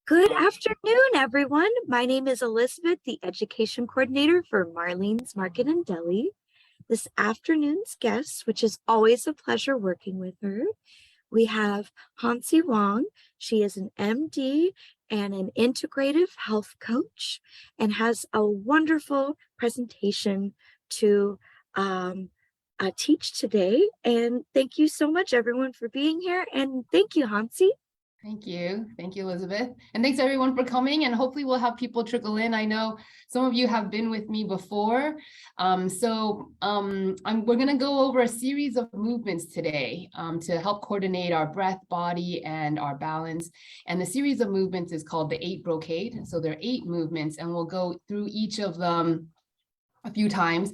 Good afternoon, everyone. My name is Elizabeth, the Education Coordinator for Marlene's Market and Deli. This afternoon's guest, which is always a pleasure working with her, we have Hansie Wong. She is an MD and an integrative health coach and has a wonderful presentation to teach today. And thank you so much, everyone, for being here. And thank you, Hansie. Thank you. Thank you, Elizabeth. And thanks everyone for coming, and hopefully we'll have people trickle in. I know some of you have been with me before. We're going to go over a series of movements today to help coordinate our breath, body, and our balance. And the series of movements is called the Eight Brocade. So there are 8 movements, and we'll go through each of them a few times,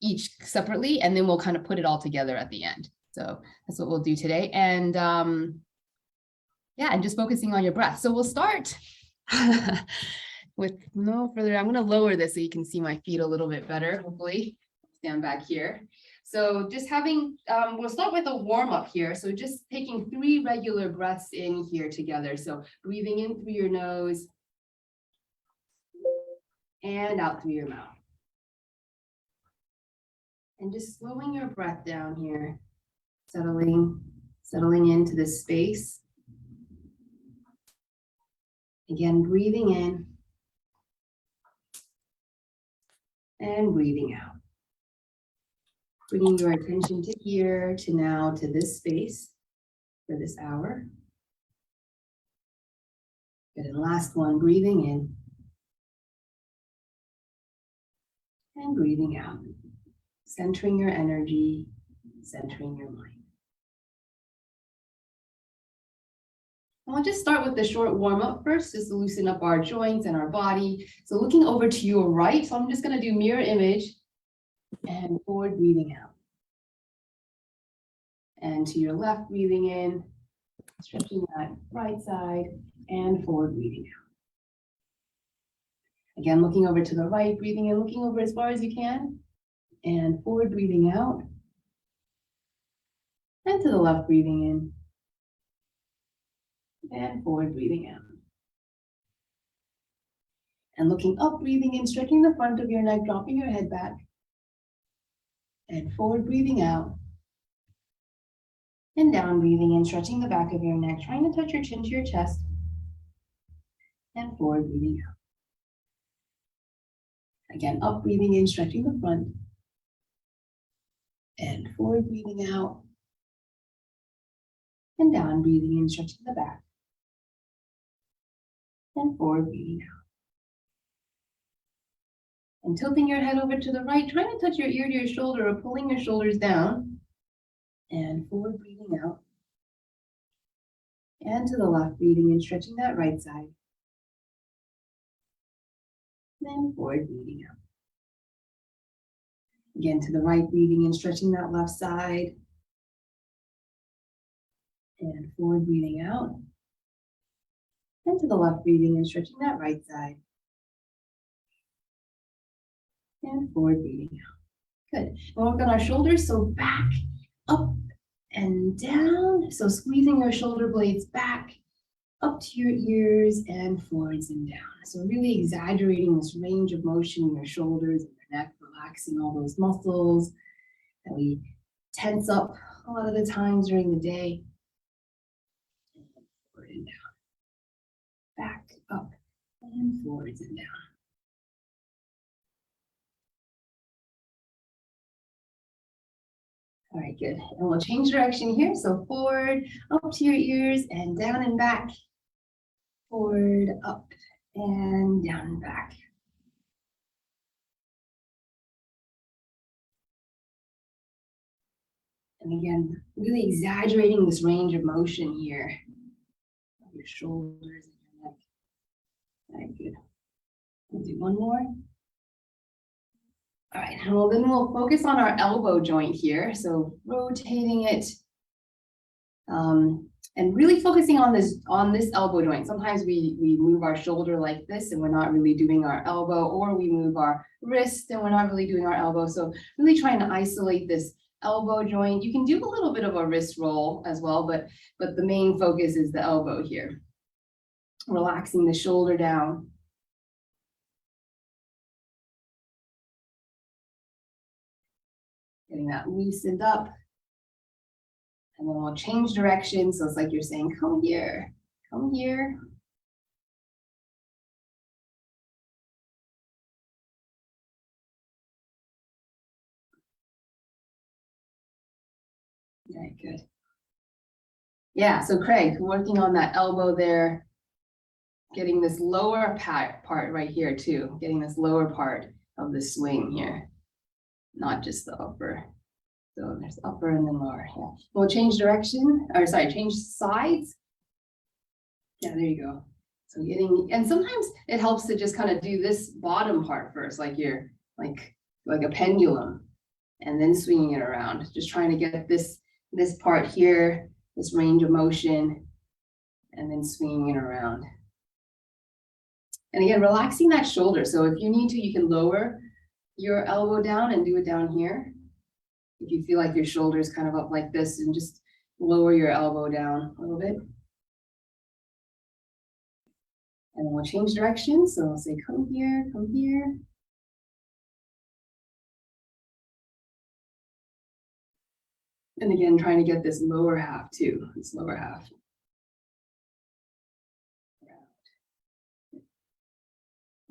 each separately, and then we'll kind of put it all together at the end. So that's what we'll do today. And and just focusing on your breath. So we'll start with no further. I'm going to lower this so you can see my feet a little bit better, hopefully. Stand back here. So just having, we'll start with a warm up here. So just taking 3 regular breaths in here together. So breathing in through your nose and out through your mouth. And just slowing your breath down here, settling into this space. Again, breathing in and breathing out. Bringing your attention to here, to now, to this space for this hour. Good, and last one, breathing in and breathing out. Centering your energy, centering your mind. I'll just start with the short warm-up first, just to loosen up our joints and our body. So looking over to your right, so I'm just going to do mirror image and forward breathing out. And to your left, breathing in, stretching that right side, and forward breathing out. Again, looking over to the right, breathing in, looking over as far as you can, and forward breathing out. And to the left, breathing in. And forward breathing out. And looking up, breathing in, stretching the front of your neck, dropping your head back. And forward breathing out. And down, breathing in, stretching the back of your neck, trying to touch your chin to your chest. And forward breathing out. Again, up, breathing in, stretching the front. And forward breathing out. And down, breathing in, stretching the back. And forward breathing out. And tilting your head over to the right, trying to touch your ear to your shoulder or pulling your shoulders down. And forward breathing out. And to the left, breathing in, stretching that right side. And forward breathing out. Again, to the right, breathing in, stretching that left side. And forward breathing out. And to the left, breathing in, stretching that right side. And forward breathing out. Good. We'll work on our shoulders, so back, up, and down. So squeezing your shoulder blades back, up to your ears, and forwards and down. So really exaggerating this range of motion in your shoulders and your neck, relaxing all those muscles that we tense up a lot of the times during the day. And forward and down. Back, up, and forwards and down. All right, good. And we'll change direction here. So forward, up to your ears, and down and back. Forward, up, and down and back. And again, really exaggerating this range of motion here. Your shoulders. All right, good. We'll do one more. All right, and then we'll focus on our elbow joint here. So rotating it and really focusing on this elbow joint. Sometimes we move our shoulder like this and we're not really doing our elbow, or we move our wrist and we're not really doing our elbow. So really trying to isolate this elbow joint. You can do a little bit of a wrist roll as well, but the main focus is the elbow here. Relaxing the shoulder down. Getting that loosened up. And then we'll change direction. So it's like you're saying, come here, come here. Very good. Yeah, so Craig, working on that elbow there, getting this lower part right here too, getting this lower part of the swing here, not just the upper. So there's upper and then lower. Yeah. We'll change direction, or sorry, change sides. Yeah, there you go. So getting, and sometimes it helps to just kind of do this bottom part first, like you're like a pendulum, and then swinging it around. Just trying to get this part here, this range of motion, and then swinging it around. And again, relaxing that shoulder. So if you need to, you can lower your elbow down and do it down here. If you feel like your shoulder is kind of up like this, and just lower your elbow down a little bit. And then we'll change direction. So I'll say, come here, come here. And again, trying to get this lower half too, this lower half.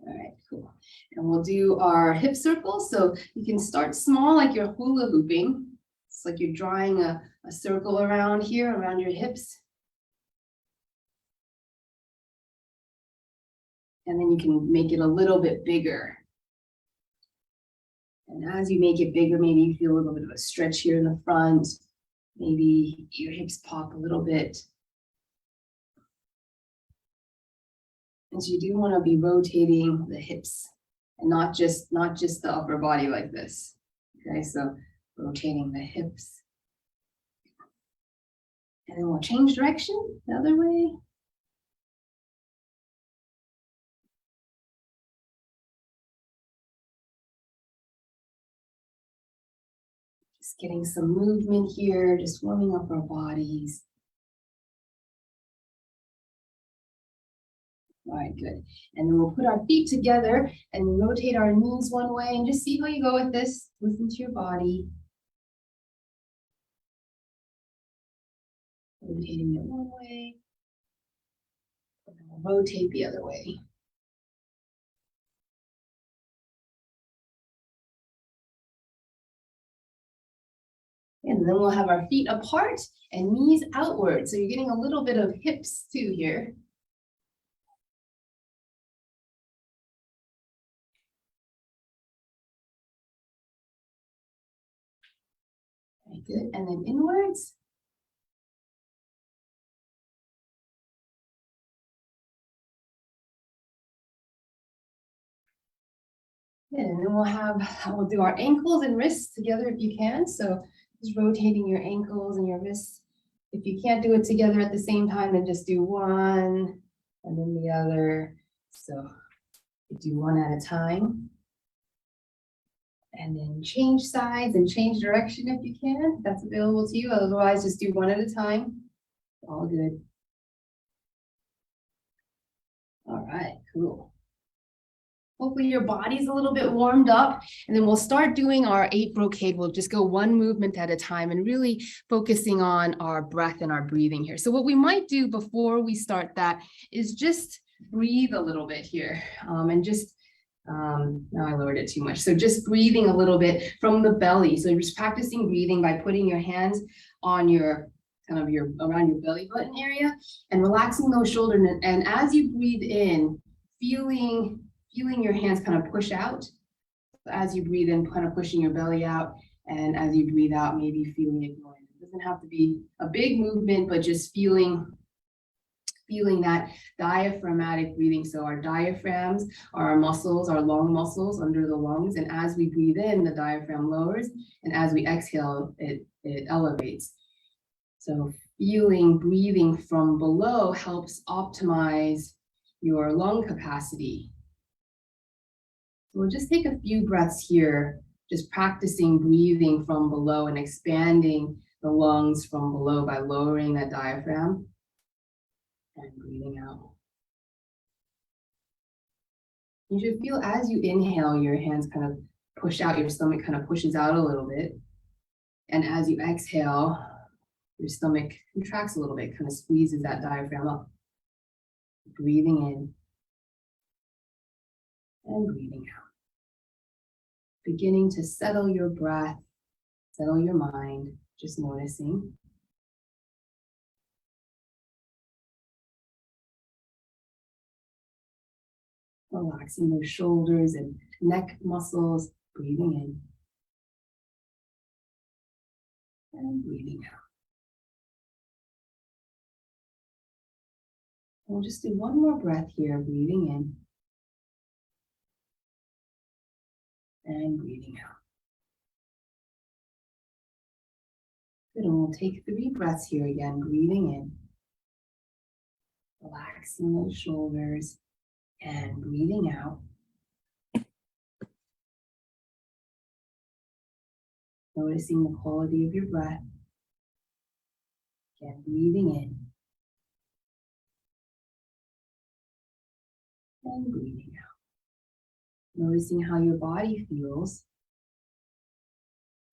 All right, cool. And we'll do our hip circles. So you can start small, like you're hula hooping. It's like you're drawing a circle around here, around your hips. And then you can make it a little bit bigger. And as you make it bigger, maybe you feel a little bit of a stretch here in the front. Maybe your hips pop a little bit. And so you do want to be rotating the hips and not just the upper body like this. Okay, so rotating the hips. And then we'll change direction the other way. Just getting some movement here, just warming up our bodies. All right, good. And then we'll put our feet together and rotate our knees one way and just see how you go with this. Listen to your body. Rotating it one way. And then we'll rotate the other way. And then we'll have our feet apart and knees outward. So you're getting a little bit of hips too here. Very good. And then inwards. Good. And then we'll do our ankles and wrists together if you can. So just rotating your ankles and your wrists. If you can't do it together at the same time, then just do one and then the other. So you do one at a time. And then change sides and change direction if you can. If that's available to you. Otherwise, just do one at a time. All good. All right, cool. Hopefully your body's a little bit warmed up, and then we'll start doing our 8 brocade. We'll just go one movement at a time and really focusing on our breath and our breathing here. So what we might do before we start that is just breathe a little bit here, and just, now I lowered it too much. So just breathing a little bit from the belly. So you're just practicing breathing by putting your hands on your, around your belly button area and relaxing those shoulders. And as you breathe in, feeling your hands kind of push out. As you breathe in, kind of pushing your belly out. And as you breathe out, maybe feeling it going. It doesn't have to be a big movement, but just feeling that diaphragmatic breathing. So our diaphragms are our muscles, our lung muscles under the lungs. And as we breathe in, the diaphragm lowers. And as we exhale, it elevates. So breathing from below helps optimize your lung capacity. We'll just take a few breaths here, just practicing breathing from below and expanding the lungs from below by lowering that diaphragm and breathing out. You should feel as you inhale, your hands kind of push out, your stomach kind of pushes out a little bit. And as you exhale, your stomach contracts a little bit, kind of squeezes that diaphragm up. Breathing in and breathing out. Beginning to settle your breath, settle your mind, just noticing. Relaxing those shoulders and neck muscles, breathing in and breathing out. We'll just do one more breath here, breathing in and breathing out. Good, and we'll take 3 breaths here again, breathing in, relaxing those shoulders and breathing out. Noticing the quality of your breath. Again, breathing in and breathing out. Noticing how your body feels.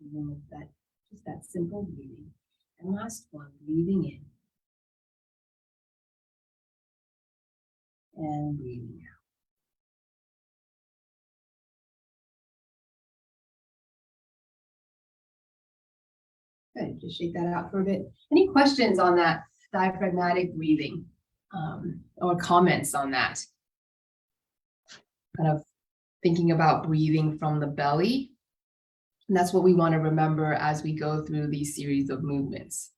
Even with that, just that simple breathing. And last one, breathing in and breathing out. Good, just shake that out for a bit. Any questions on that diaphragmatic breathing or comments on that? Kind of thinking about breathing from the belly. And that's what we want to remember as we go through these series of movements.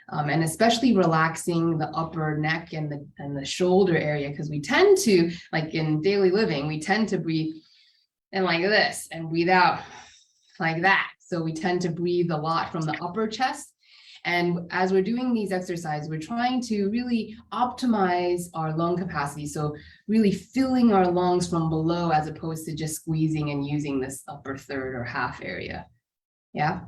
And especially relaxing the upper neck and the shoulder area, because we tend to, like in daily living, we tend to breathe in like this and breathe out like that. So we tend to breathe a lot from the upper chest. And as we're doing these exercises, we're trying to really optimize our lung capacity. So really filling our lungs from below as opposed to just squeezing and using this upper third or half area. Yeah.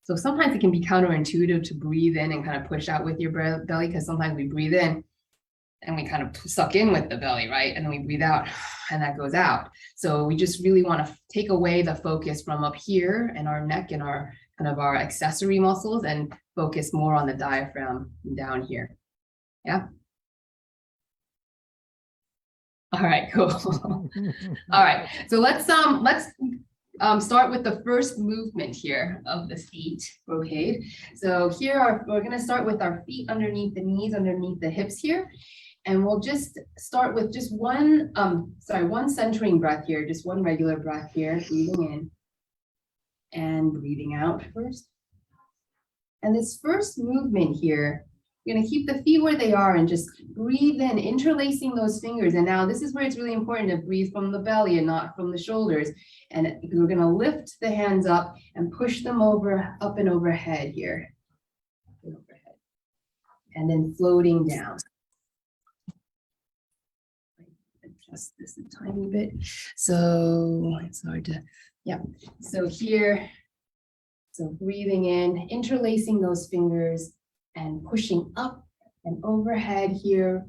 So sometimes it can be counterintuitive to breathe in and kind of push out with your belly, because sometimes we breathe in and we kind of suck in with the belly, right? And then we breathe out and that goes out. So we just really want to take away the focus from up here and our neck and our kind of our accessory muscles and focus more on the diaphragm down here. Yeah. All right, cool. All right, so let's start with the first movement here of this 8 brocade. So here we're going to start with our feet underneath the knees, underneath the hips here. And we'll just start with just one centering breath here, just one regular breath here, breathing in and breathing out first. And this first movement here, you're going to keep the feet where they are and just breathe in, interlacing those fingers. And now this is where it's really important to breathe from the belly and not from the shoulders. And we're going to lift the hands up and push them over, up and overhead here. And then floating down. Adjust this a tiny bit. So it's hard to, yeah. So here, so breathing in, interlacing those fingers and pushing up and overhead here,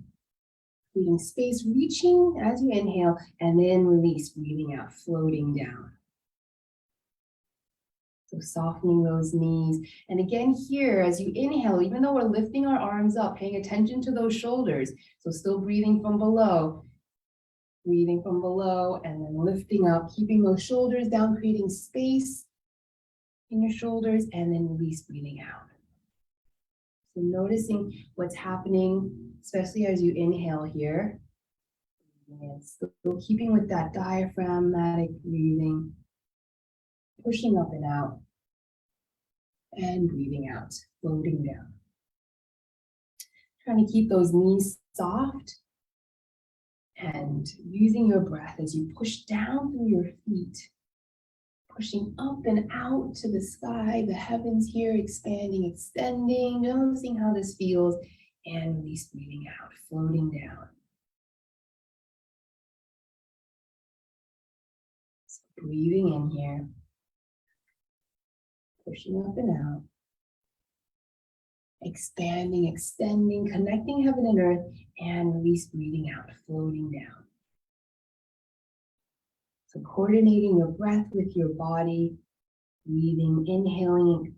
creating space, reaching as you inhale, and then release, breathing out, floating down. So softening those knees. And again here, as you inhale, even though we're lifting our arms up, paying attention to those shoulders, so still breathing from below, and then lifting up, keeping those shoulders down, creating space in your shoulders, and then release, breathing out. So noticing what's happening, especially as you inhale here. And still keeping with that diaphragmatic breathing, pushing up and out, and breathing out, floating down. Trying to keep those knees soft and using your breath as you push down through your feet, pushing up and out to the sky, the heavens here, expanding, extending, noticing how this feels, and release, breathing out, floating down. So breathing in here, pushing up and out, expanding, extending, connecting heaven and earth, and release, breathing out, floating down. So coordinating your breath with your body, breathing, inhaling,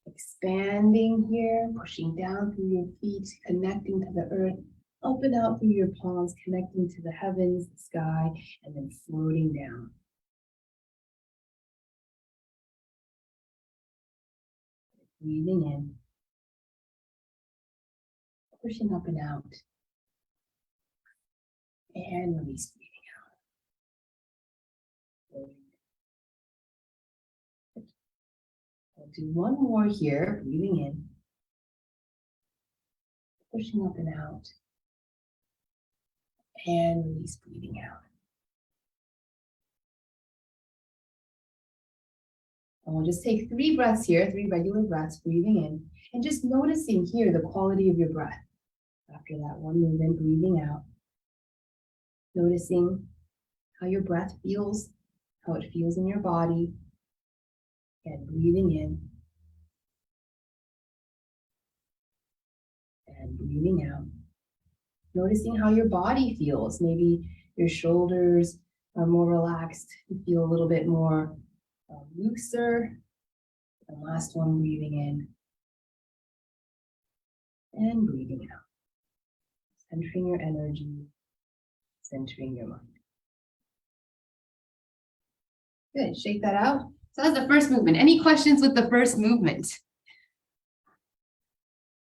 expanding here, pushing down through your feet, connecting to the earth, open out through your palms, connecting to the heavens, the sky, and then floating down. Breathing in, pushing up and out, and release, breathing out. We'll do one more here, breathing in, pushing up and out, and release, breathing out. And we'll just take 3 breaths here, 3 regular breaths, breathing in, and just noticing here the quality of your breath. After that one movement, breathing out, noticing how your breath feels, how it feels in your body, and breathing in, and breathing out. Noticing how your body feels. Maybe your shoulders are more relaxed, you feel a little bit more looser. And last one, breathing in and breathing out. Centering your energy, centering your mind. Good, shake that out. So that's the first movement. Any questions with the first movement?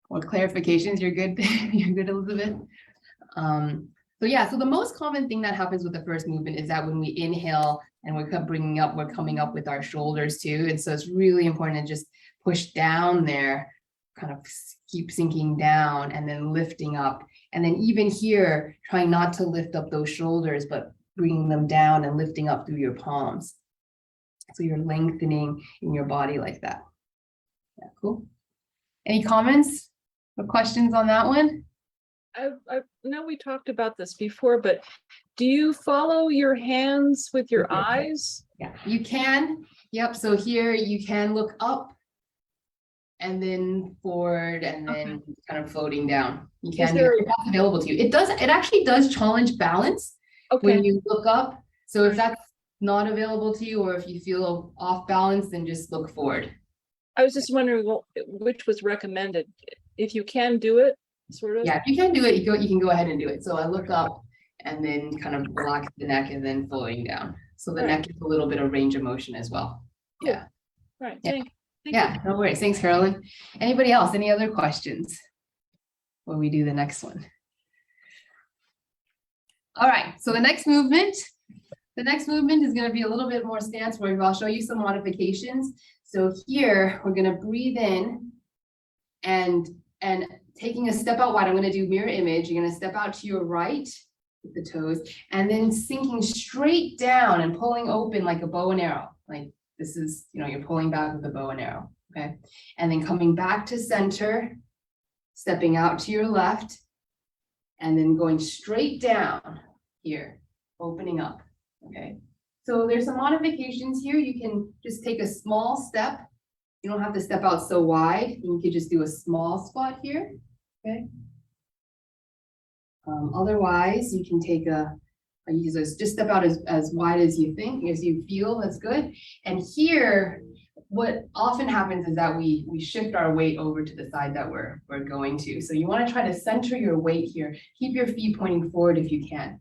Or clarifications? You're good. You're good, Elizabeth. So yeah, so the most common thing that happens with the first movement is that when we inhale and we're coming up with our shoulders too. And so it's really important to just push down there, kind of keep sinking down and then lifting up. And then even here, trying not to lift up those shoulders, but bringing them down and lifting up through your palms. So you're lengthening in your body like that. Yeah, cool. Any comments or questions on that one? I know we talked about this before, but do you follow your hands with your eyes? Yeah, you can. Yep. So here you can look up and then forward and then kind of floating down. You can do it. That's available to you. It actually does challenge balance when you look up. So if that's not available to you or if you feel off balance, then just look forward. I was just wondering which was recommended. If you can do it, sort of. Yeah, if you can do it, you can go ahead and do it. So I look up and then kind of relax the neck and then floating down. So the neck is a little bit of range of motion as well. Cool. Yeah. Right. Yeah. Thank Yeah, no worries. Thanks, Carolyn. Anybody else? Any other questions when we do the next one? All right, so the next movement is going to be a little bit more stance where I'll show you some modifications. So here we're going to breathe in and taking a step out wide. I'm going to do mirror image. You're going to step out to your right with the toes and then sinking straight down and pulling open like a bow and arrow. Like this is, you're pulling back with a bow and arrow. Okay. And then coming back to center, stepping out to your left, and then going straight down here, opening up. Okay. So there's some modifications here. You can just take a small step. You don't have to step out so wide. You could just do a small spot here. Okay. Otherwise, you can take just step out as wide as you feel. That's good. And here, what often happens is that we shift our weight over to the side that we're going to. So you want to try to center your weight here. Keep your feet pointing forward if you can.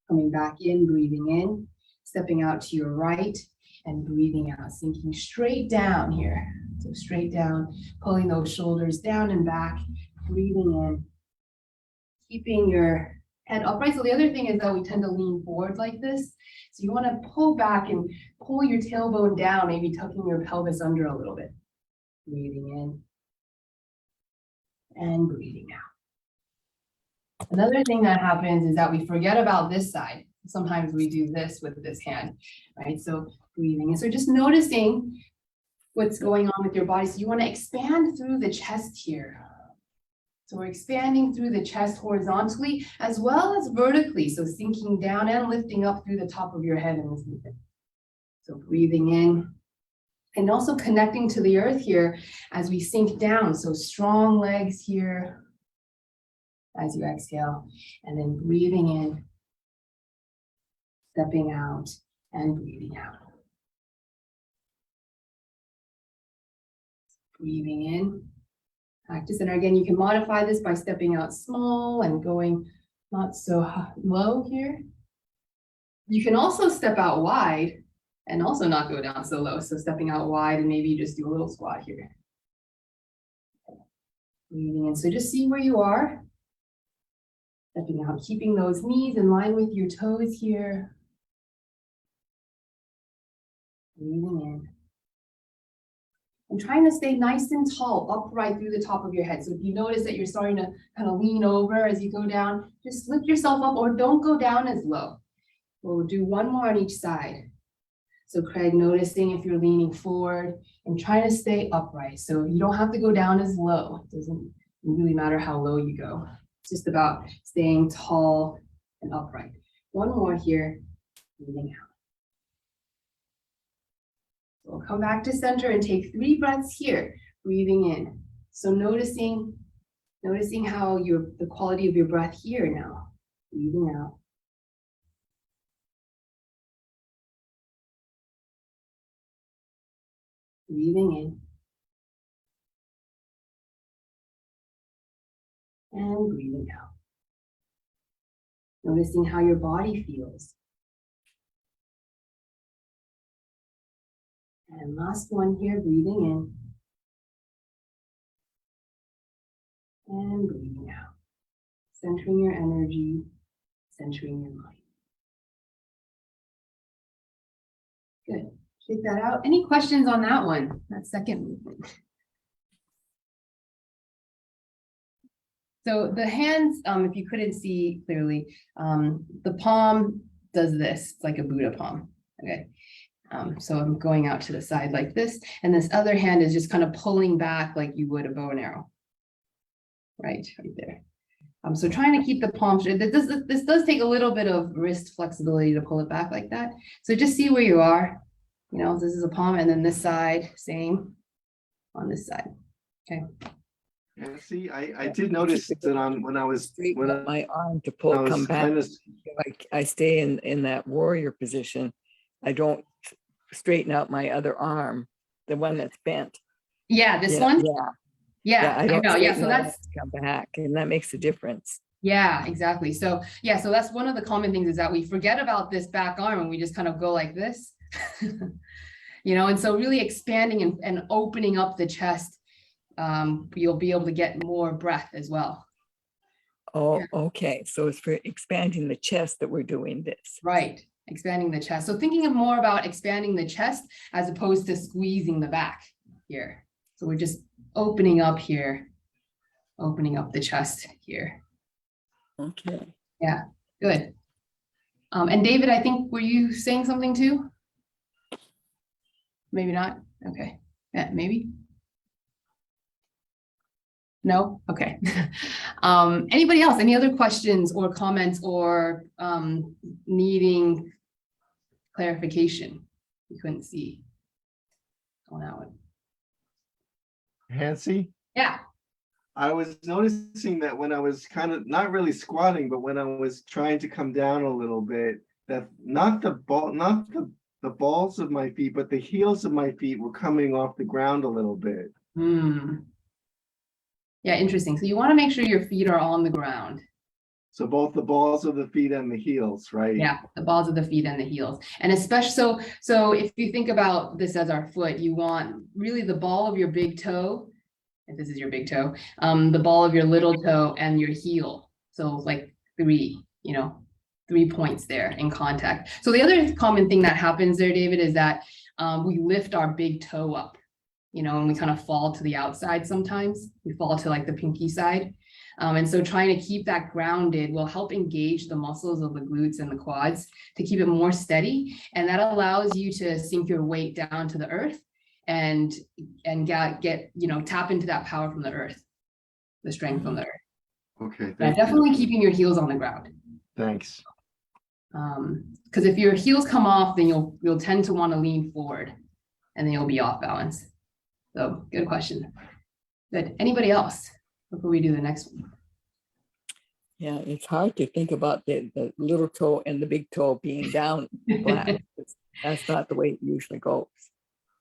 Coming back in, breathing in, stepping out to your right, and breathing out, sinking straight down here. So straight down, pulling those shoulders down and back, breathing in, keeping your head upright. So the other thing is that we tend to lean forward like this. So you want to pull back and pull your tailbone down, maybe tucking your pelvis under a little bit. Breathing in and breathing out. Another thing that happens is that we forget about this side. Sometimes we do this with this hand, right? So breathing in. So just noticing what's going on with your body. So you want to expand through the chest here. So we're expanding through the chest horizontally as well as vertically. So sinking down and lifting up through the top of your head in this movement. So breathing in and also connecting to the earth here as we sink down. So strong legs here as you exhale and then breathing in, stepping out and breathing out. Breathing in. Practice. And again, you can modify this by stepping out small and going not so low here. You can also step out wide and also not go down so low. So stepping out wide and maybe just do a little squat here. Breathing in. So just see where you are. Stepping out, keeping those knees in line with your toes here. Breathing in. And trying to stay nice and tall, upright through the top of your head. So if you notice that you're starting to kind of lean over as you go down, just lift yourself up or don't go down as low. We'll do one more on each side. So Craig, noticing if you're leaning forward and trying to stay upright. So you don't have to go down as low. It doesn't really matter how low you go. It's just about staying tall and upright. One more here, breathing out. We'll come back to center and take 3 breaths here, breathing in. So noticing how the quality of your breath here now, breathing out. Breathing in. And breathing out. Noticing how your body feels. And last one here, breathing in and breathing out. Centering your energy, centering your mind. Good. Shake that out. Any questions on that one? That second movement. So the hands, if you couldn't see clearly, the palm does this. It's like a Buddha palm. Okay. So I'm going out to the side like this, and this other hand is just kind of pulling back like you would a bow and arrow. Right there. So trying to keep the palm straight. This does take a little bit of wrist flexibility to pull it back like that. So just see where you are. You know, this is a palm, and then this side, same on this side. Okay. Yeah, see, I did notice that when I was my arm to pull, come back. I stay in that warrior position. I don't straighten out my other arm, the one that's bent. Yeah, this one. Yeah, I know. Yeah, so that's come back, and that makes a difference. Yeah, exactly. So yeah, so that's one of the common things is that we forget about this back arm and we just kind of go like this. You know, and so really expanding and opening up the chest, you'll be able to get more breath as well. Oh, okay. So it's for expanding the chest that we're doing this. Right. Expanding the chest. So thinking of more about expanding the chest as opposed to squeezing the back here. So we're just opening up here, opening up the chest here. Okay. Yeah, good. And David, I think, were you saying something too? Maybe not. Okay. Yeah, maybe. No? Okay. Anybody else? Any other questions or comments or needing clarification? You couldn't see on that one. Hansie? Yeah. I was noticing that when I was kind of not really squatting, but when I was trying to come down a little bit, that not the balls of my feet, but the heels of my feet were coming off the ground a little bit. Yeah, interesting. So you want to make sure your feet are on the ground. So both the balls of the feet and the heels, right? Yeah, the balls of the feet and the heels. And especially, so if you think about this as our foot, you want really the ball of your big toe, if this is your big toe, the ball of your little toe and your heel. So like 3 points there in contact. So the other common thing that happens there, David, is that we lift our big toe up, and we kind of fall to the outside sometimes. We fall to like the pinky side. And so trying to keep that grounded will help engage the muscles of the glutes and the quads to keep it more steady. And that allows you to sink your weight down to the earth and get tap into that power from the earth, the strength from the earth. Okay. Yeah, definitely keeping your heels on the ground. Thanks. Because if your heels come off, then you'll tend to want to lean forward and then you'll be off balance. So good question. Good. Anybody else before we do the next one? Yeah, it's hard to think about the little toe and the big toe being down flat. That's not the way it usually goes.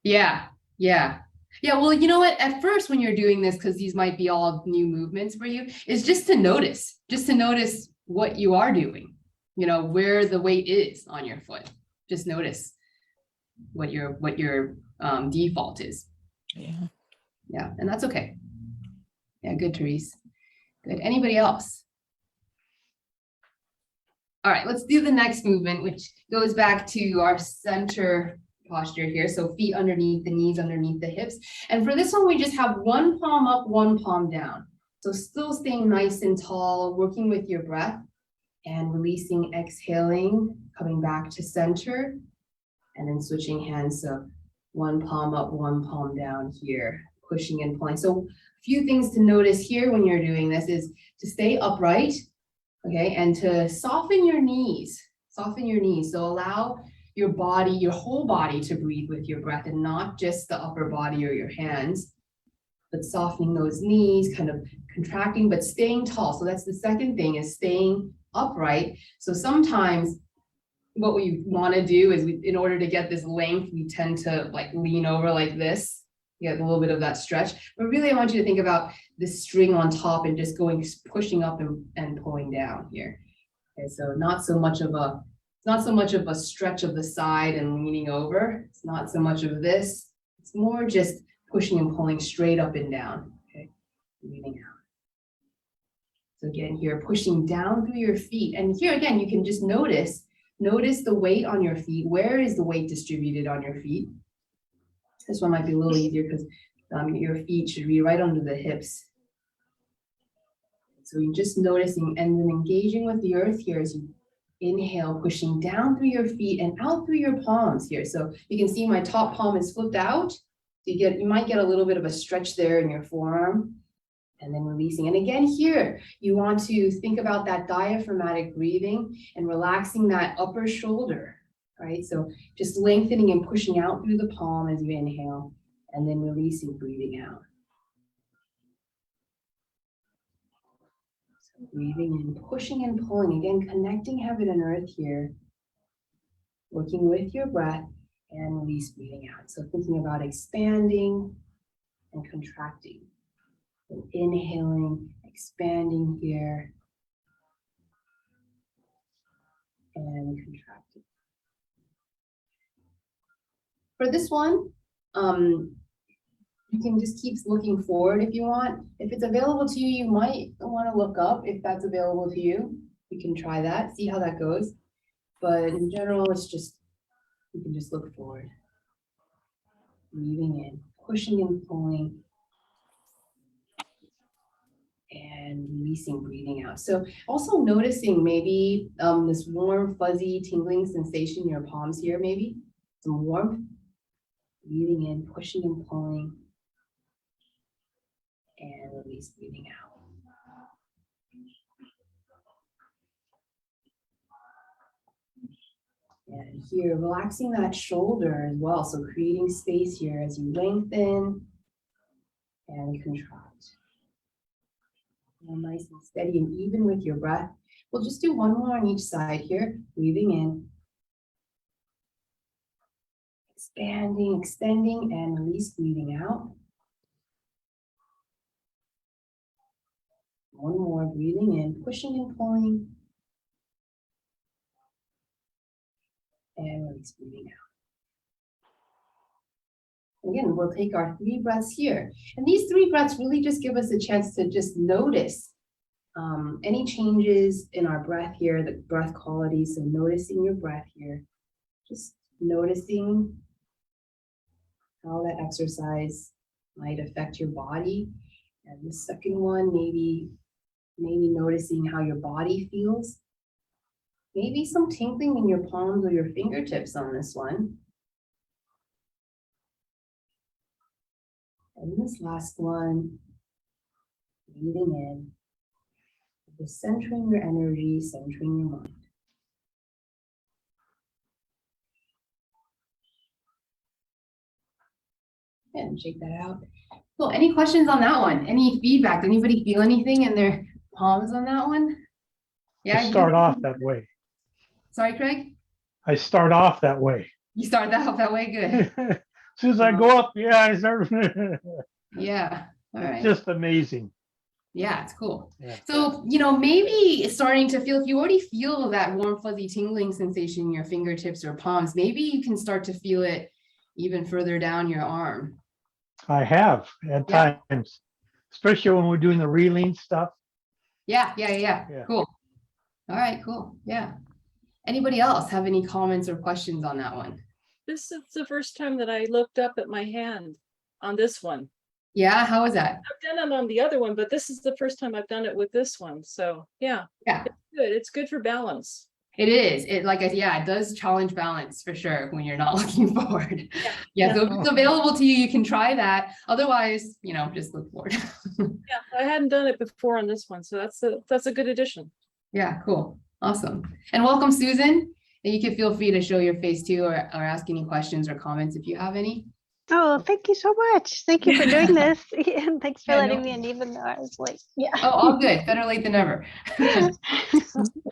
Yeah, yeah. Yeah, well, you know what? At first, when you're doing this, because these might be all new movements for you, is just to notice what you are doing, you know, where the weight is on your foot. Just notice what your default is. Yeah. Yeah, and that's okay. Yeah, good, Therese. Good. Anybody else? All right, let's do the next movement, which goes back to our center posture here. So feet underneath the knees, underneath the hips. And for this one, we just have one palm up, one palm down. So still staying nice and tall, working with your breath and releasing, exhaling, coming back to center, and then switching hands. So one palm up, one palm down here, pushing and pulling. So a few things to notice here when you're doing this is to stay upright, okay, and to soften your knees, So allow your body, your whole body to breathe with your breath and not just the upper body or your hands, but softening those knees, kind of contracting, but staying tall. So that's the second thing, is staying upright. So sometimes what we want to do is in order to get this length, we tend to like lean over like this, get a little bit of that stretch. But really, I want you to think about this string on top and just pushing up and pulling down here. Okay, so not so much of a stretch of the side and leaning over. It's not so much of this. It's more just pushing and pulling straight up and down. Okay, breathing out. So again, here, pushing down through your feet. And here again, you can just notice the weight on your feet. Where is the weight distributed on your feet? This one might be a little easier because your feet should be right under the hips. So you're just noticing and then engaging with the earth here as you inhale, pushing down through your feet and out through your palms here. So you can see my top palm is flipped out. So you might get a little bit of a stretch there in your forearm, and then releasing. And again, here, you want to think about that diaphragmatic breathing and relaxing that upper shoulder, right? So just lengthening and pushing out through the palm as you inhale, and then releasing, breathing out. So breathing in, pushing and pulling, again, connecting heaven and earth here, working with your breath, and release, breathing out. So thinking about expanding and contracting. So inhaling, expanding here, and contracting. For this one, you can just keep looking forward if you want. If it's available to you, you might want to look up if that's available to you. You can try that, see how that goes. But in general, it's just, you can just look forward. Breathing in, pushing and pulling, and releasing, breathing out. So also noticing maybe this warm, fuzzy, tingling sensation in your palms here, maybe some warmth. Breathing in, pushing and pulling, and release, breathing out. And here, relaxing that shoulder as well. So creating space here as you lengthen and contract. And nice and steady and even with your breath. We'll just do one more on each side here. Breathing in. Expanding, extending, and release, breathing out. One more, breathing in, pushing and pulling. And release, breathing out. Again, we'll take our 3 breaths here. And these 3 breaths really just give us a chance to just notice any changes in our breath here, the breath quality. So noticing your breath here, just noticing how that exercise might affect your body. And the second one, maybe noticing how your body feels. Maybe some tingling in your palms or your fingertips on this one. And this last one, breathing in, just centering your energy, centering your mind. And shake that out. Cool. Any questions on that one? Any feedback? Anybody feel anything in their palms on that one? Yeah. I start off that way. Sorry, Craig? I start off that way. You start that off that way, good. As soon as I go up, yeah, I start. Yeah, all right. It's just amazing. Yeah, it's cool. Yeah. So, maybe it's starting to feel, if you already feel that warm, fuzzy tingling sensation in your fingertips or palms, maybe you can start to feel it even further down your arm. I have at Yeah. times, especially when we're doing the reeling stuff. Yeah. Yeah. Cool. All right, cool. Yeah. Anybody else have any comments or questions on that one? This is the first time that I looked up at my hand on this one. Yeah, how was that? I've done it on the other one, but this is the first time I've done it with this one. So yeah, Yeah, it's good. It's good for balance. it is. It does challenge balance for sure when you're not looking forward. Yeah, so if it's available to you, you can try that. Otherwise, just look forward. Yeah, I hadn't done it before on this one, so that's a good addition. Yeah, cool. Awesome. And welcome, Susan. And you can feel free to show your face too, or ask any questions or comments if you have any. Oh, thank you so much. Thank you for doing this. And thanks for Yeah, letting no me in, even though I was late. Yeah. Oh, all good. Better late than never.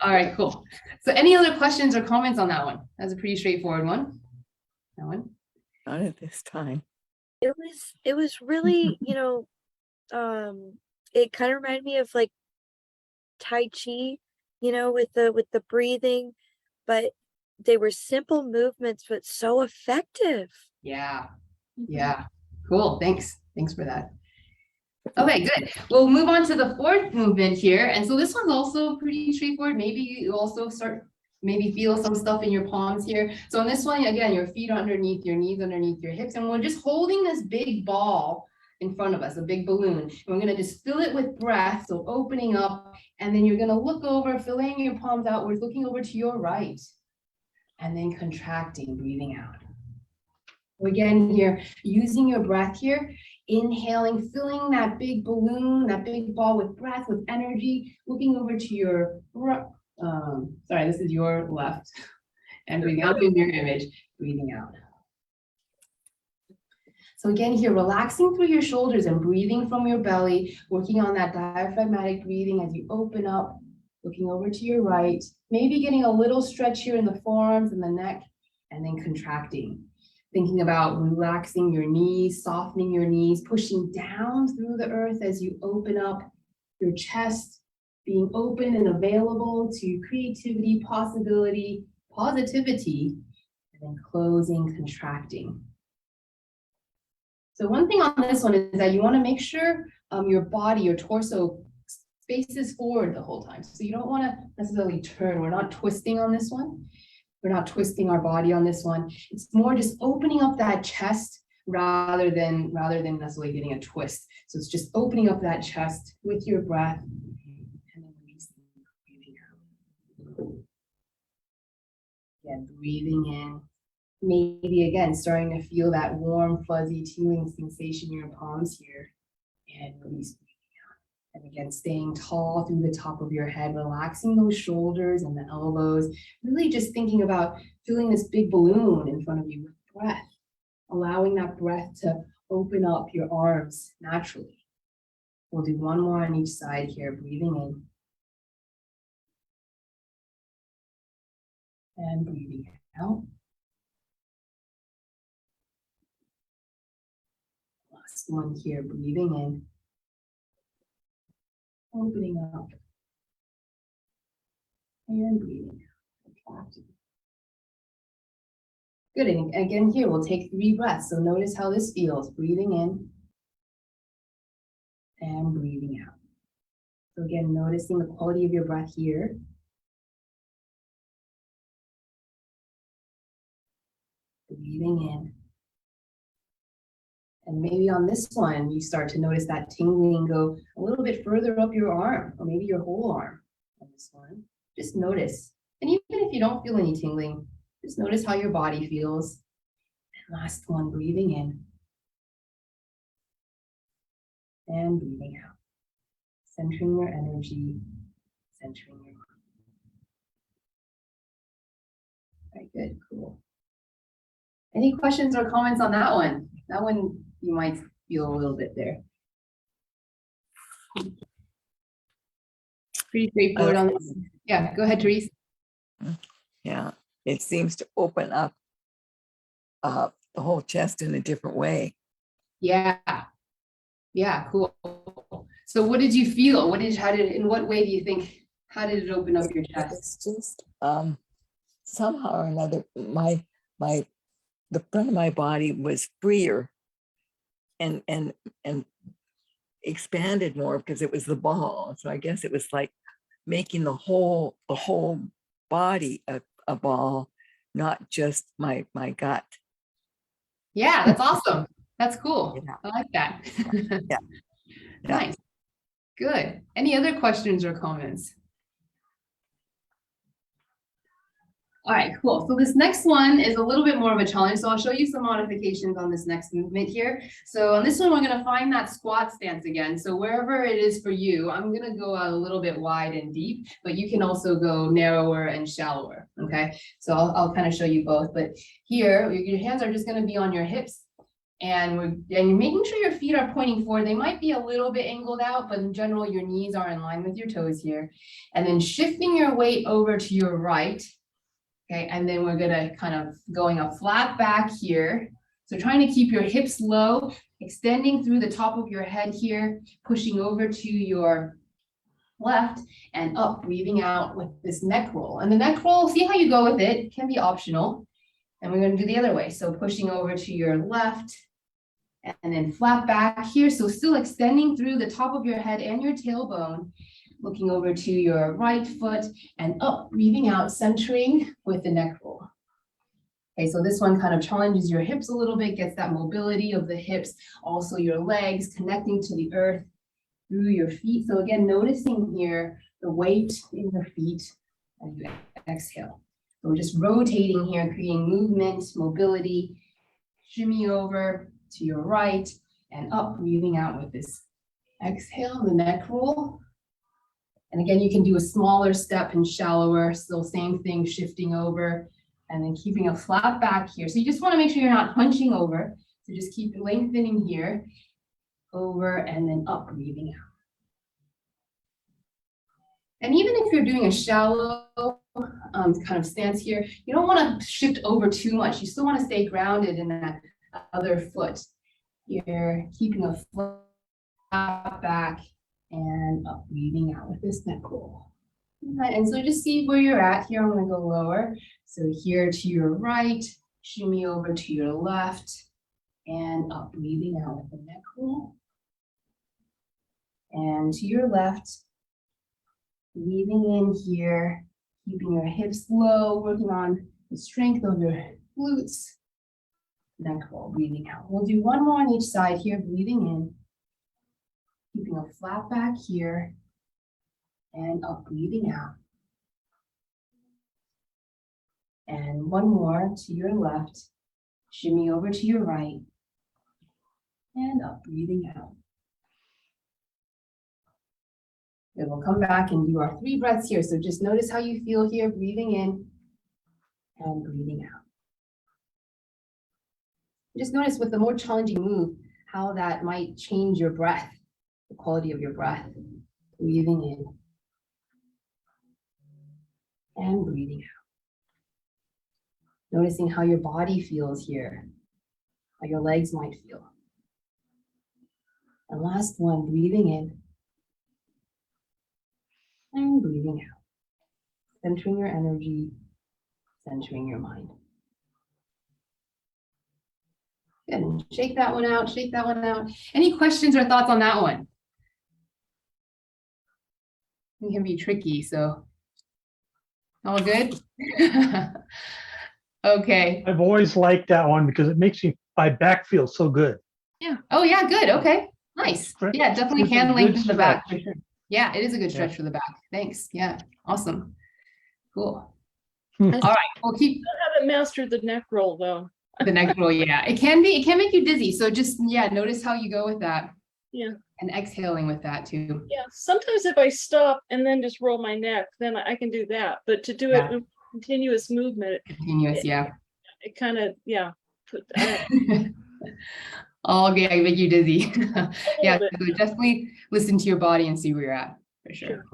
All right, cool. So any other questions or comments on that one? That's a pretty straightforward one. That one. Not at this time. It was really, it kind of reminded me of like Tai Chi, with the breathing, but they were simple movements, but so effective. Yeah. Yeah. Cool. Thanks. Thanks for that. Okay, good. We'll move on to the fourth movement here. And so this one's also pretty straightforward. Maybe you also maybe feel some stuff in your palms here. So on this one, again, your feet are underneath your knees, underneath your hips, and we're just holding this big ball in front of us, a big balloon. And we're going to just fill it with breath. So opening up, and then you're going to look over, filling your palms outwards, looking over to your right, and then contracting, breathing out. Again here, using your breath here, inhaling, filling that big balloon, that big ball with breath, with energy, looking over to your, sorry, this is your left, and breathing out in your image, breathing out. So again here, relaxing through your shoulders and breathing from your belly, working on that diaphragmatic breathing as you open up, looking over to your right, maybe getting a little stretch here in the forearms and the neck, and then contracting. Thinking about relaxing your knees, softening your knees, pushing down through the earth as you open up your chest, being open and available to creativity, possibility, positivity, and then closing, contracting. So one thing on this one is that you want to make sure your body, your torso faces forward the whole time. So you don't want to necessarily turn. We're not twisting on this one. We're not twisting our body on this one. It's more just opening up that chest rather than necessarily getting a twist. So it's just opening up that chest with your breath and then releasing, breathing out. Again, breathing in. Maybe again, starting to feel that warm, fuzzy, tingling sensation in your palms here. And release. And again, staying tall through the top of your head, relaxing those shoulders and the elbows, really just thinking about filling this big balloon in front of you with breath, allowing that breath to open up your arms naturally. We'll do one more on each side here, breathing in and breathing out. Last one here, breathing in. Opening up and breathing out. Good, and again here, we'll take 3 breaths. So notice how this feels, breathing in and breathing out. So again, noticing the quality of your breath here. Breathing in. And maybe on this one, you start to notice that tingling go a little bit further up your arm, or maybe your whole arm on this one. Just notice. And even if you don't feel any tingling, just notice how your body feels. And last one, breathing in. And breathing out. Centering your energy, centering your mind. Very good, cool. Any questions or comments on that one? That one you might feel a little bit there. Pretty straightforward on this. Yeah, go ahead, Therese. Yeah, it seems to open up the whole chest in a different way. Yeah. Yeah, cool. So what did you feel? In what way do you think, how did it open up your chest? It's just somehow or another, the front of my body was freer and expanded more because it was the ball. So I guess it was like making the whole body a ball, not just my gut. Yeah, that's awesome. That's cool. Yeah. I like that. Yeah. Nice. Good. Any other questions or comments? All right, cool. So this next one is a little bit more of a challenge. So I'll show you some modifications on this next movement here. So on this one, we're going to find that squat stance again. So wherever it is for you, I'm going to go out a little bit wide and deep, but you can also go narrower and shallower. Okay, so I'll kind of show you both. But here, your hands are just going to be on your hips. And you're making sure your feet are pointing forward. They might be a little bit angled out, but in general, your knees are in line with your toes here. And then shifting your weight over to your right. Okay, and then we're gonna kind of going a flat back here. So trying to keep your hips low, extending through the top of your head here, pushing over to your left and up, breathing out with this neck roll. And the neck roll, see how you go with it, can be optional. And we're gonna do the other way. So pushing over to your left and then flat back here. So still extending through the top of your head and your tailbone. Looking over to your right foot and up, breathing out, centering with the neck roll. Okay, so this one kind of challenges your hips a little bit, gets that mobility of the hips, also your legs connecting to the earth through your feet. So again, noticing here the weight in your feet as you exhale. So we're just rotating here, creating movement, mobility, shimmy over to your right and up, breathing out with this exhale, the neck roll. And again, you can do a smaller step and shallower, still same thing, shifting over and then keeping a flat back here. So you just want to make sure you're not hunching over. So just keep lengthening here, over and then up, breathing out. And even if you're doing a shallow kind of stance here, you don't want to shift over too much. You still want to stay grounded in that other foot. You're keeping a flat back and up, breathing out with this neck roll. Right, and so just see where you're at here. I'm going to go lower. So here to your right, shimmy over to your left, and up, breathing out with the neck roll. And to your left, breathing in here, keeping your hips low, working on the strength of your glutes. Neck roll, breathing out. We'll do one more on each side here, breathing in. Keeping a flat back here and up, breathing out. And one more to your left, shimmy over to your right and up, breathing out. Then we'll come back and do our 3 breaths here. So just notice how you feel here, breathing in and breathing out. Just notice with the more challenging move, how that might change your breath. The quality of your breath, breathing in and breathing out. Noticing how your body feels here, how your legs might feel. And last one, breathing in and breathing out. Centering your energy, centering your mind. Good, and shake that one out, shake that one out. Any questions or thoughts on that one? It can be tricky, so all good? Okay. I've always liked that one because it makes my back feel so good. Yeah. Oh, yeah, good. Okay. Nice. Yeah, definitely It's a can good lengthen the back for stretch. sure. Yeah, it is a good stretch Yeah. for the back. Thanks. Yeah. Awesome. Cool. Hmm. All right. We'll keep I haven't mastered the neck roll though. the neck roll. Yeah. It can make you dizzy. So just, yeah, notice how you go with that. Yeah. And exhaling with that too. Yeah, sometimes if I stop and then just roll my neck, then I can do that. But to do it in continuous movement, Continuous. Yeah. it kind of, yeah. Oh, yeah, I make you dizzy. Yeah, bit. so definitely listen to your body and see where you're at for sure.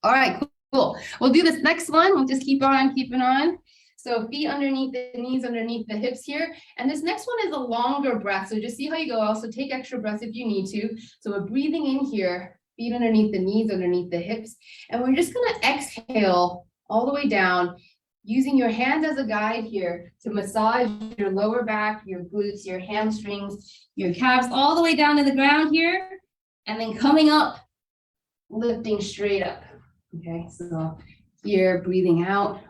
All right, cool. We'll do this next one. We'll just keep on keeping on. So feet underneath the knees, underneath the hips here. And this next one is a longer breath. So just see how you go. Also take extra breaths if you need to. So we're breathing in here, feet underneath the knees, underneath the hips. And we're just gonna exhale all the way down, using your hands as a guide here to massage your lower back, your glutes, your hamstrings, your calves, all the way down to the ground here. And then coming up, lifting straight up. Okay, so here, breathing out.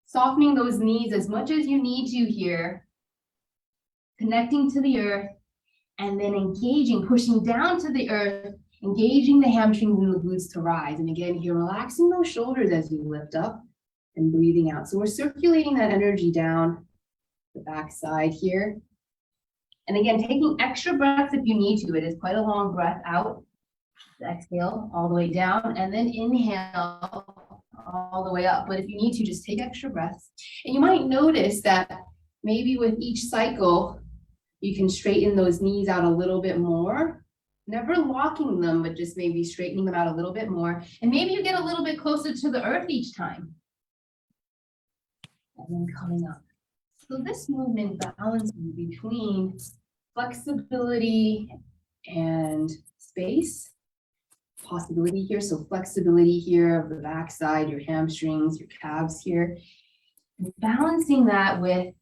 Softening those knees as much as you need to here. Connecting to the earth, and then engaging, pushing down to the earth, engaging the hamstrings and the glutes to rise. And again, here, relaxing those shoulders as you lift up and breathing out. So we're circulating that energy down the back side here. And again, taking extra breaths if you need to. It is quite a long breath out. Exhale all the way down, and then inhale all the way up. But if you need to, just take extra breaths. And you might notice that maybe with each cycle, you can straighten those knees out a little bit more. Never locking them, but just maybe straightening them out a little bit more. And maybe you get a little bit closer to the earth each time. And then coming up. So this movement balances between flexibility and space. Possibility here, so flexibility here of the backside, your hamstrings, your calves here. And balancing that with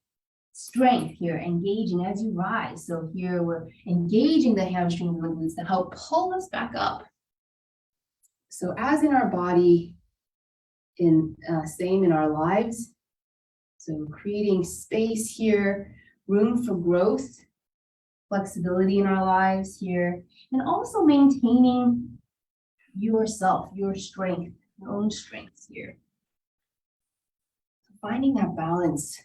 strength here, engaging as you rise. So here we're engaging the hamstrings and the glutes to help pull us back up. So as in our body, same in our lives. So creating space here, room for growth, flexibility in our lives here, and also maintaining yourself, your strength, your own strengths here. Finding that balance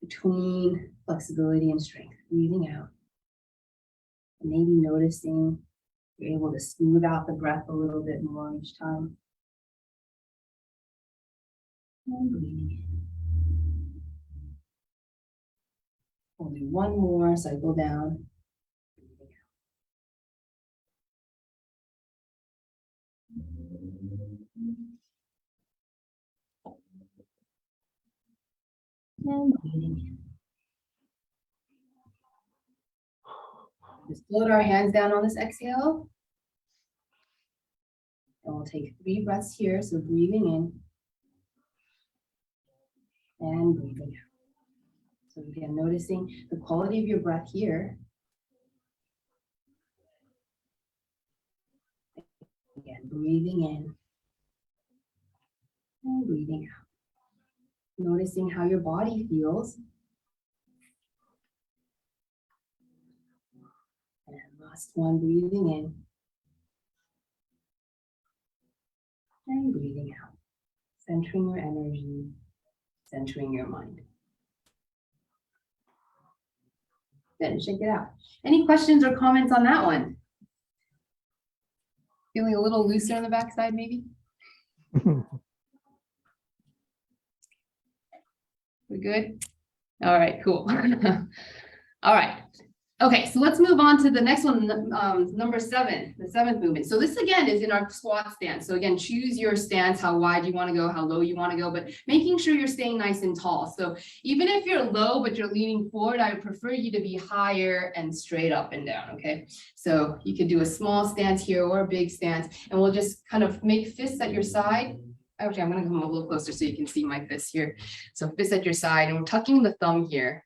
between flexibility and strength, breathing out. And maybe noticing you're able to smooth out the breath a little bit more each time. And breathing in. We'll do one more, cycle down. And breathing in. Just float our hands down on this exhale. And we'll take 3 breaths here. So breathing in and breathing out. So again, noticing the quality of your breath here. Again, breathing in and breathing out. Noticing how your body feels. And last one, breathing in and breathing out. Centering your energy, centering your mind. Good, check it out. Any questions or comments on that one? Feeling a little looser on the backside, maybe? We good? All right, cool. All right. Okay, so let's move on to the next one, number 7, the 7th movement. So this again is in our squat stance. So again, choose your stance, how wide you want to go, how low you want to go, but making sure you're staying nice and tall. So even if you're low, but you're leaning forward, I would prefer you to be higher and straight up and down, okay? So you could do a small stance here or a big stance, and we'll just kind of make fists at your side. Actually, I'm going to come a little closer so you can see my fists here. So fists at your side, and we're tucking the thumb here.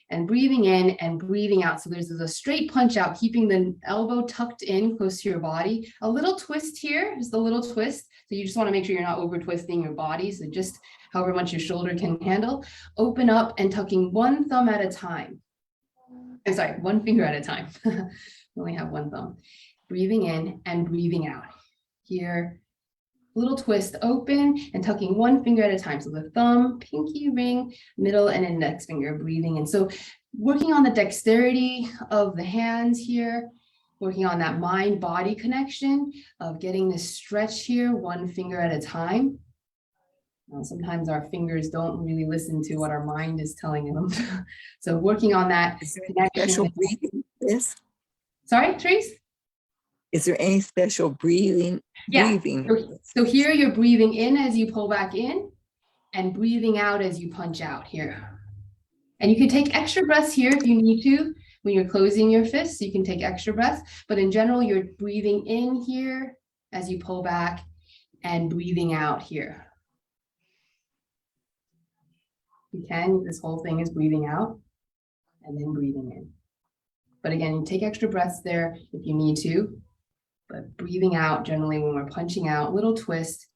And breathing in and breathing out. So there's a straight punch out, keeping the elbow tucked in close to your body. A little twist here, just a little twist. So you just want to make sure you're not over twisting your body. So just however much your shoulder can handle. Open up and tucking one thumb at a time. I'm sorry, one finger at a time. We only have one thumb. Breathing in and breathing out. Here, little twist, open and tucking one finger at a time. So the thumb, pinky ring, middle and index finger, breathing in. So working on the dexterity of the hands here, working on that mind-body connection of getting this stretch here, one finger at a time. Sometimes our fingers don't really listen to what our mind is telling them. So working on that connection. Special breathing? Yes. Sorry, Trace? Is there any special breathing? Yeah. So here you're breathing in as you pull back in, and breathing out as you punch out here. And you can take extra breaths here if you need to. When you're closing your fists, you can take extra breaths, but in general, you're breathing in here as you pull back and breathing out here. You can, this whole thing is breathing out and then breathing in. But again, you take extra breaths there if you need to, but breathing out generally when we're punching out, little twist,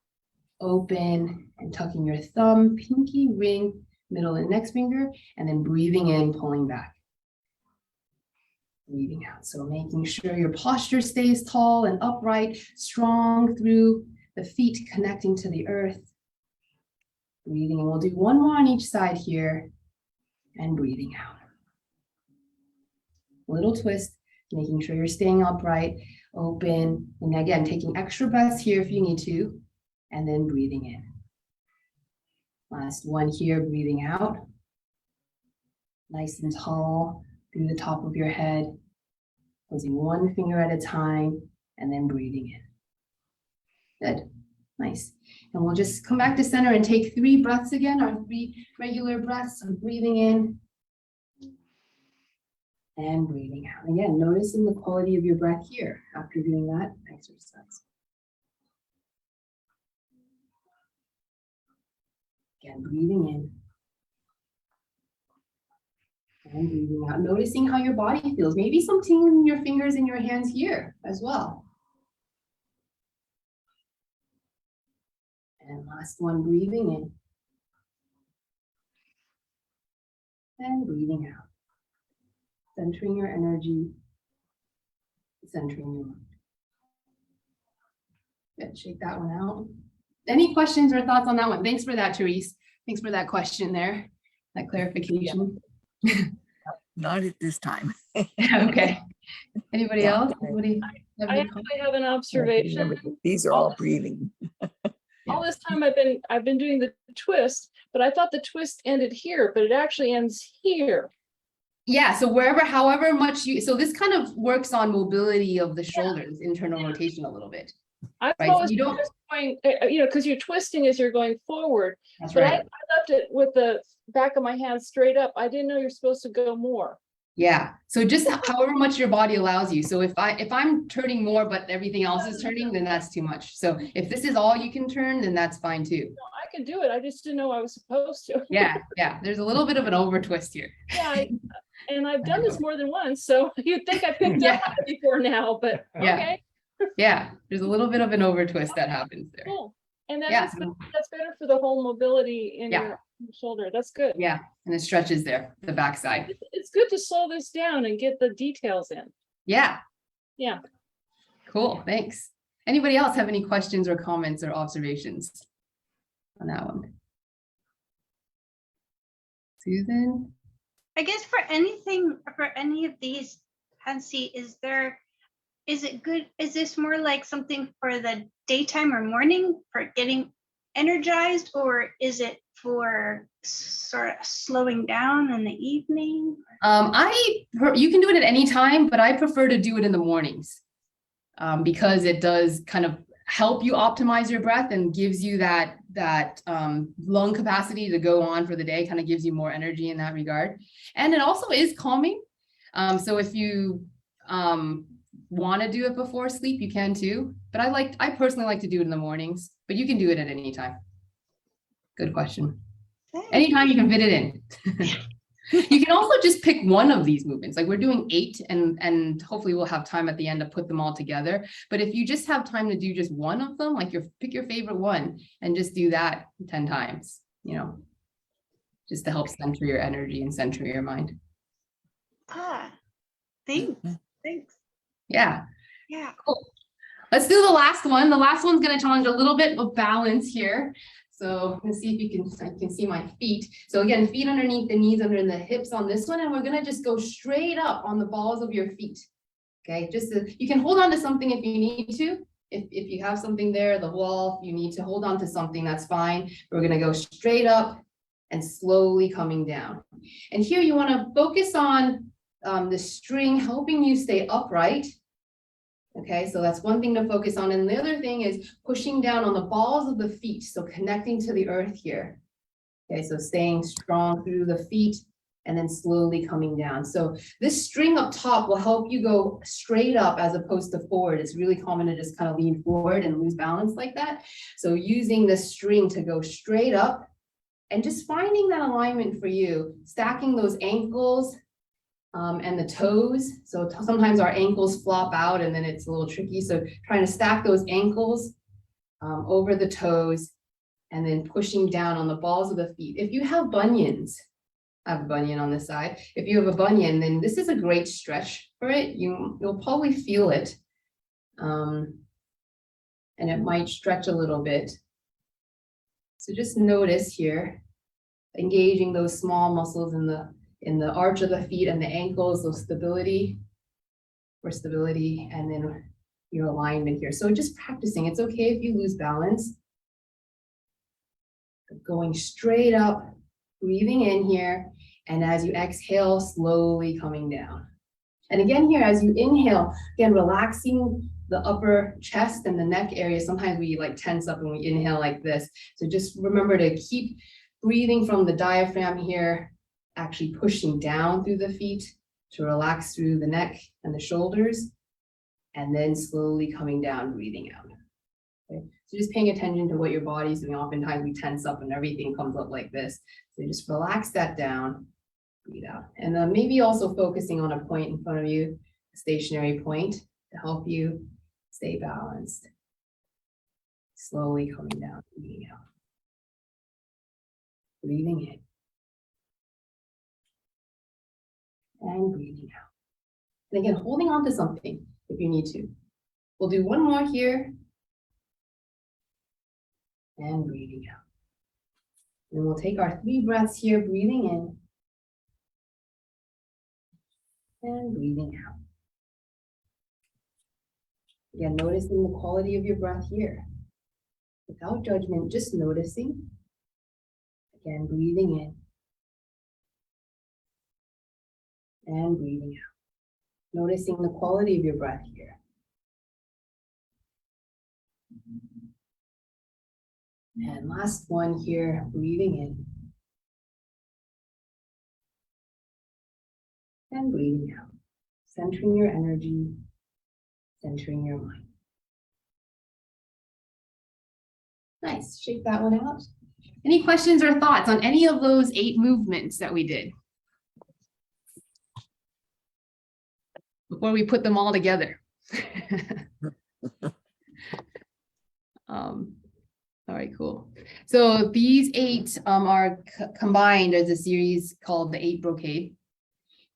open and tucking your thumb, pinky, ring, middle and next finger, and then breathing in, pulling back. Breathing out. So making sure your posture stays tall and upright, strong through the feet connecting to the earth. Breathing, and we'll do one more on each side here and breathing out. Little twist, making sure you're staying upright, open, and again, taking extra breaths here if you need to, and then breathing in. Last one here, breathing out. Nice and tall through the top of your head, closing one finger at a time, and then breathing in. Good, nice. And we'll just come back to center and take 3 breaths again, our 3 regular breaths of breathing in and breathing out. Again, noticing the quality of your breath here after doing that exercise. Again, breathing in and breathing out. Noticing how your body feels. Maybe some tingling in your fingers and your hands here as well. And last one, breathing in and breathing out. Centering your energy, centering your mind. Good, shake that one out. Any questions or thoughts on that one? Thanks for that, Therese. Thanks for that question there, that clarification. Not at this time. Okay. Anybody Yeah. else? Anybody have I any actually have an observation. These are all breathing. All this time I've been doing the twist, but I thought the twist ended here, but it actually ends here. Yeah, so wherever, however much you, so this kind of works on mobility of the shoulders, internal rotation a little bit. I've Right, so always you been don't- just going, because you're twisting as you're going forward, That's but I right. left it with the back of my hand straight up. I didn't know you're supposed to go more. Yeah, so just however much your body allows you. So if I'm turning more, but everything else is turning, then that's too much. So if this is all you can turn, then that's fine too. No, I can do it. I just didn't know I was supposed to. Yeah, there's a little bit of an over twist here. Yeah, and I've done this more than once, so you'd think I picked Yeah. up on it before now, but Yeah. okay, Yeah, there's a little bit of an over twist that happens there. cool. And then Yeah. that's better for the whole mobility in Yeah. your shoulder. That's good. Yeah, and it stretches there, the backside. It's good to slow this down and get the details in. Yeah. Yeah. Cool, thanks. Anybody else have any questions or comments or observations on that one? Susan? I guess for anything, for any of these, Hansie, is it good? Is this more like something for the daytime or morning for getting energized, or is it for sort of slowing down in the evening? You can do it at any time, but I prefer to do it in the mornings because it does kind of help you optimize your breath and gives you that lung capacity to go on for the day, kind of gives you more energy in that regard. And it also is calming. So if you want to do it before sleep, you can too. But I personally like to do it in the mornings, but you can do it at any time. Good question. Anytime you can fit it in. You can also just pick one of these movements. Like we're doing 8 and hopefully we'll have time at the end to put them all together. But if you just have time to do just one of them, like pick your favorite one and just do that 10 times, just to help center your energy and center your mind. Thanks. Yeah. Yeah. Cool. Let's do the last one. The last one's going to challenge a little bit of balance here. So let's see if I can see my feet. So again, feet underneath the knees, under the hips on this one. And we're going to just go straight up on the balls of your feet. Okay, just you can hold on to something if you need to. If you have something there, the wall, if you need to hold on to something, that's fine. We're going to go straight up and slowly coming down. And here you want to focus on the string helping you stay upright. Okay, so that's one thing to focus on. And the other thing is pushing down on the balls of the feet. So connecting to the earth here. Okay, so staying strong through the feet and then slowly coming down. So this string up top will help you go straight up as opposed to forward. It's really common to just kind of lean forward and lose balance like that. So using this string to go straight up and just finding that alignment for you, stacking those ankles and the toes. So sometimes our ankles flop out and then it's a little tricky. So trying to stack those ankles over the toes and then pushing down on the balls of the feet. If you have bunions, I have a bunion on this side. If you have a bunion, then this is a great stretch for it. You'll probably feel it. And it might stretch a little bit. So just notice here, engaging those small muscles in the arch of the feet and the ankles, those stability, and then your alignment here. So just practicing. It's okay if you lose balance. Going straight up, breathing in here, and as you exhale, slowly coming down. And again here, as you inhale, again, relaxing the upper chest and the neck area. Sometimes we like tense up when we inhale like this. So just remember to keep breathing from the diaphragm here, actually pushing down through the feet to relax through the neck and the shoulders, and then slowly coming down, breathing out. Okay. So just paying attention to what your body's doing. Oftentimes we tense up and everything comes up like this. So just relax that down, breathe out. And then maybe also focusing on a point in front of you, a stationary point to help you stay balanced. Slowly coming down, breathing out. Breathing in. And breathing out. And again, holding on to something if you need to. We'll do one more here. And breathing out. And we'll take our 3 breaths here, breathing in. And breathing out. Again, noticing the quality of your breath here. Without judgment, just noticing. Again, breathing in. And breathing out. Noticing the quality of your breath here. And last one here, breathing in. And breathing out. Centering your energy, centering your mind. Nice, shake that one out. Any questions or thoughts on any of those 8 movements that we did? Before we put them all together. All right, cool. So these 8 are combined as a series called the 8 Brocade.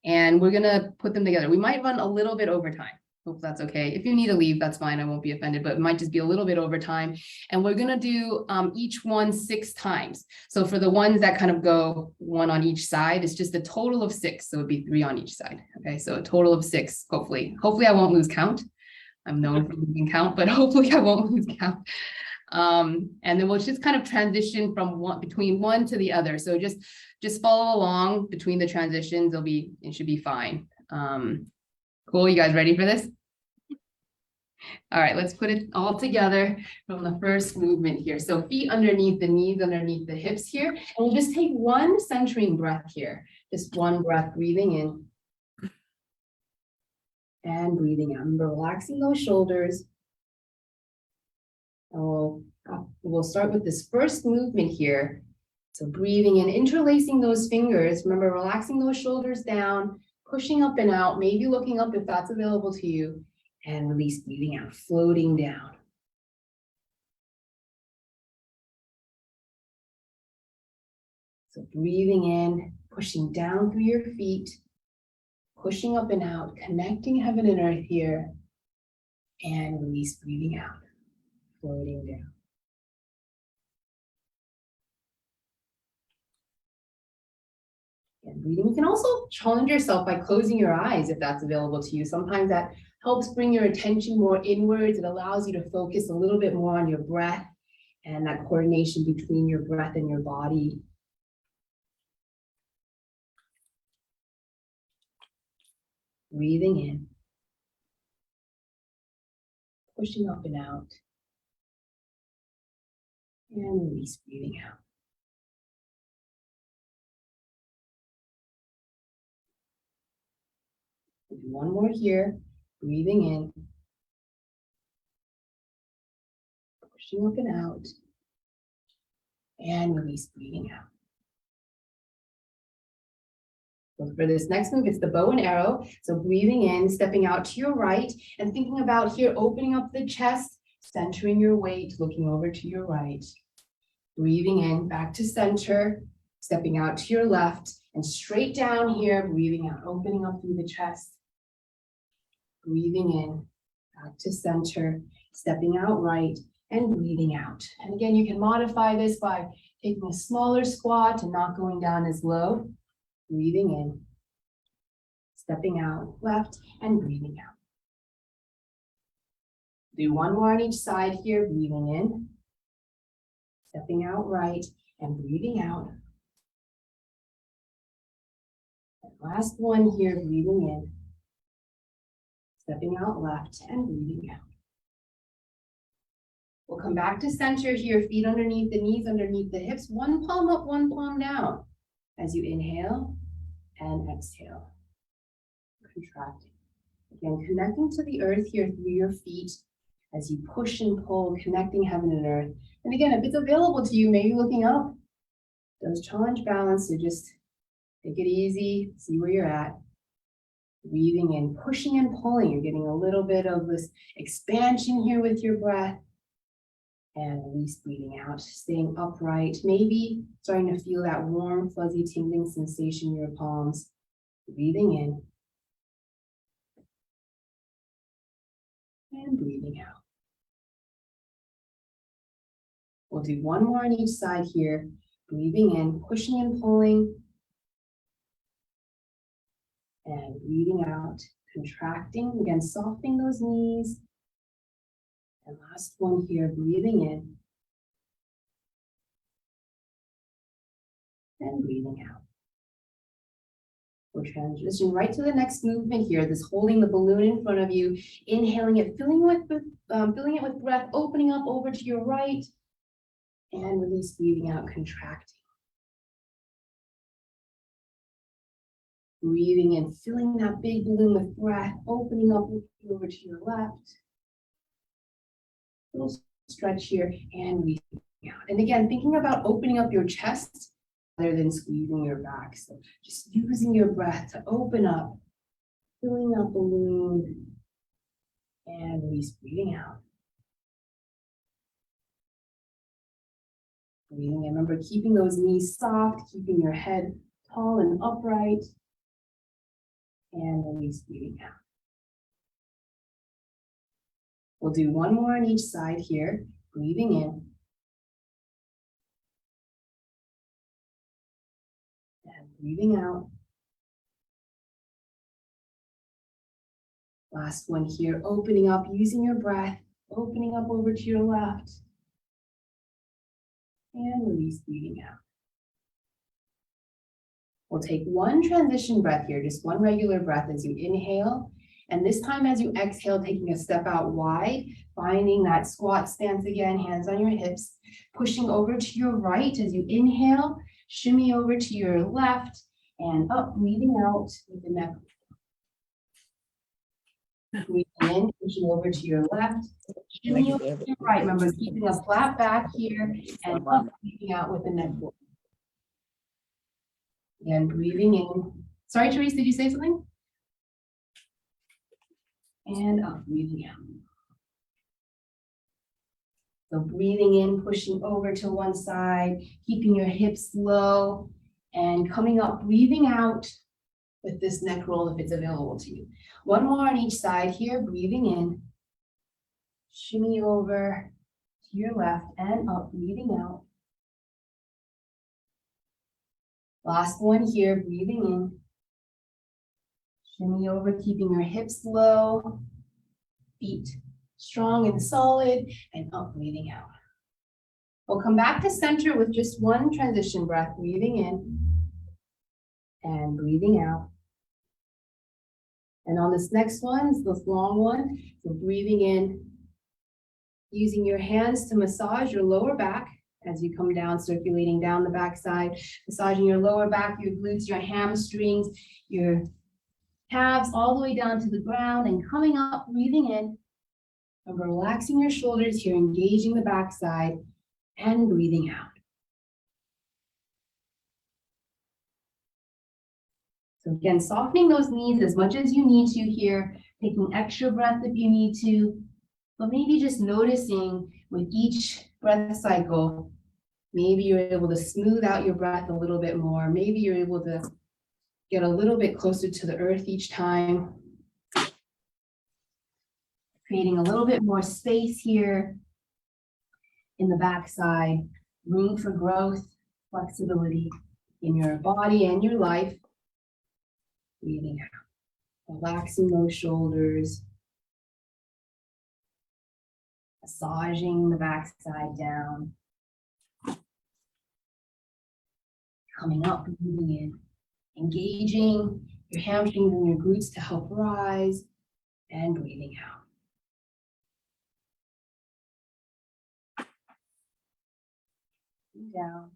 And we're gonna put them together. We might run a little bit over time. Hope that's okay. If you need to leave, that's fine. I won't be offended, but it might just be a little bit over time. And we're gonna do each one 6 times. So for the ones that kind of go 1 on each side, it's just a total of 6. So it'd be 3 on each side. Okay, so a total of 6, hopefully. Hopefully I won't lose count. I'm known for losing count, but hopefully I won't lose count. And then we'll just kind of transition from between one to the other. So just follow along between the transitions. It should be fine. Cool, you guys ready for this? All right, let's put it all together from the first movement here. So feet underneath the knees, underneath the hips here. And we'll just take one centering breath here. Just one breath, breathing in. And breathing out. Remember, relaxing those shoulders. And we'll start with this first movement here. So breathing in, interlacing those fingers. Remember, relaxing those shoulders down, pushing up and out, maybe looking up if that's available to you, and release, breathing out, floating down. So breathing in, pushing down through your feet, pushing up and out, connecting heaven and earth here, and release, breathing out, floating down. And breathing. You can also challenge yourself by closing your eyes if that's available to you. Sometimes that helps bring your attention more inwards. It allows you to focus a little bit more on your breath and that coordination between your breath and your body. Breathing in, pushing up and out, and release, breathing out. do one more here, breathing in, pushing up and out, and release, breathing out. So for this next move, it's the bow and arrow. So breathing in, stepping out to your right, and thinking about here, opening up the chest, centering your weight, looking over to your right. Breathing in, back to center, stepping out to your left, and straight down here, breathing out, opening up through the chest. Breathing in, back to center, stepping out right, and breathing out. And again, you can modify this by taking a smaller squat and not going down as low. Breathing in, stepping out left, and breathing out. Do one more on each side here, breathing in, stepping out right, and breathing out. And last one here, breathing in, stepping out left, and breathing out. We'll come back to center here, feet underneath the knees, underneath the hips, one palm up, one palm down. As you inhale and exhale, contracting. Again, connecting to the earth here through your feet as you push and pull, connecting heaven and earth. And again, if it's available to you, maybe looking up, those challenge balance, so just take it easy, see where you're at. Breathing in, pushing and pulling. You're getting a little bit of this expansion here with your breath. And release, breathing out, staying upright, maybe starting to feel that warm, fuzzy, tingling sensation in your palms. Breathing in and breathing out. We'll do one more on each side here. Breathing in, pushing and pulling, and breathing out, contracting, again, softening those knees. And last one here, breathing in and breathing out. We'll transition right to the next movement here, this holding the balloon in front of you, inhaling it, filling it with breath, opening up over to your right, and release, breathing out, contracting. Breathing in, filling that big balloon with breath, opening up over to your left. Little stretch here and releasing out. And again, thinking about opening up your chest rather than squeezing your back. So just using your breath to open up, filling up balloon, and release, breathing out. Breathing in. Remember, keeping those knees soft, keeping your head tall and upright, and release, breathing out. We'll do one more on each side here, breathing in. And breathing out. Last one here, opening up, using your breath, opening up over to your left. And release, breathing out. We'll take one transition breath here, just one regular breath as you inhale. And this time as you exhale, taking a step out wide, finding that squat stance again, hands on your hips, pushing over to your right as you inhale, shimmy over to your left, and up, breathing out with the neck. Breathing in, pushing over to your left, shimmy over to your right. Remember, keeping a flat back here, and up, breathing out with the neck. Again, breathing in. Sorry, Therese, did you say something? And up, breathing out. So breathing in, pushing over to one side, keeping your hips low, and coming up, breathing out with this neck roll if it's available to you. One more on each side here, breathing in, shimmy over to your left and up, breathing out. Last one here, breathing in, shimmy over, keeping your hips low, feet strong and solid, and up, breathing out. We'll come back to center with just one transition breath, breathing in and breathing out. And on this next one, it's this long one, so breathing in, using your hands to massage your lower back as you come down, circulating down the back side, massaging your lower back, your glutes, your hamstrings, your calves all the way down to the ground and coming up, breathing in. And relaxing your shoulders here, engaging the backside and breathing out. So again, softening those knees as much as you need to here, taking extra breath if you need to, but maybe just noticing with each breath cycle, maybe you're able to smooth out your breath a little bit more. Maybe you're able to get a little bit closer to the earth each time, creating a little bit more space here in the backside, room for growth, flexibility in your body and your life. Breathing out, relaxing those shoulders, massaging the backside down, coming up, breathing in, engaging your hamstrings and your glutes to help rise, and breathing out. Down.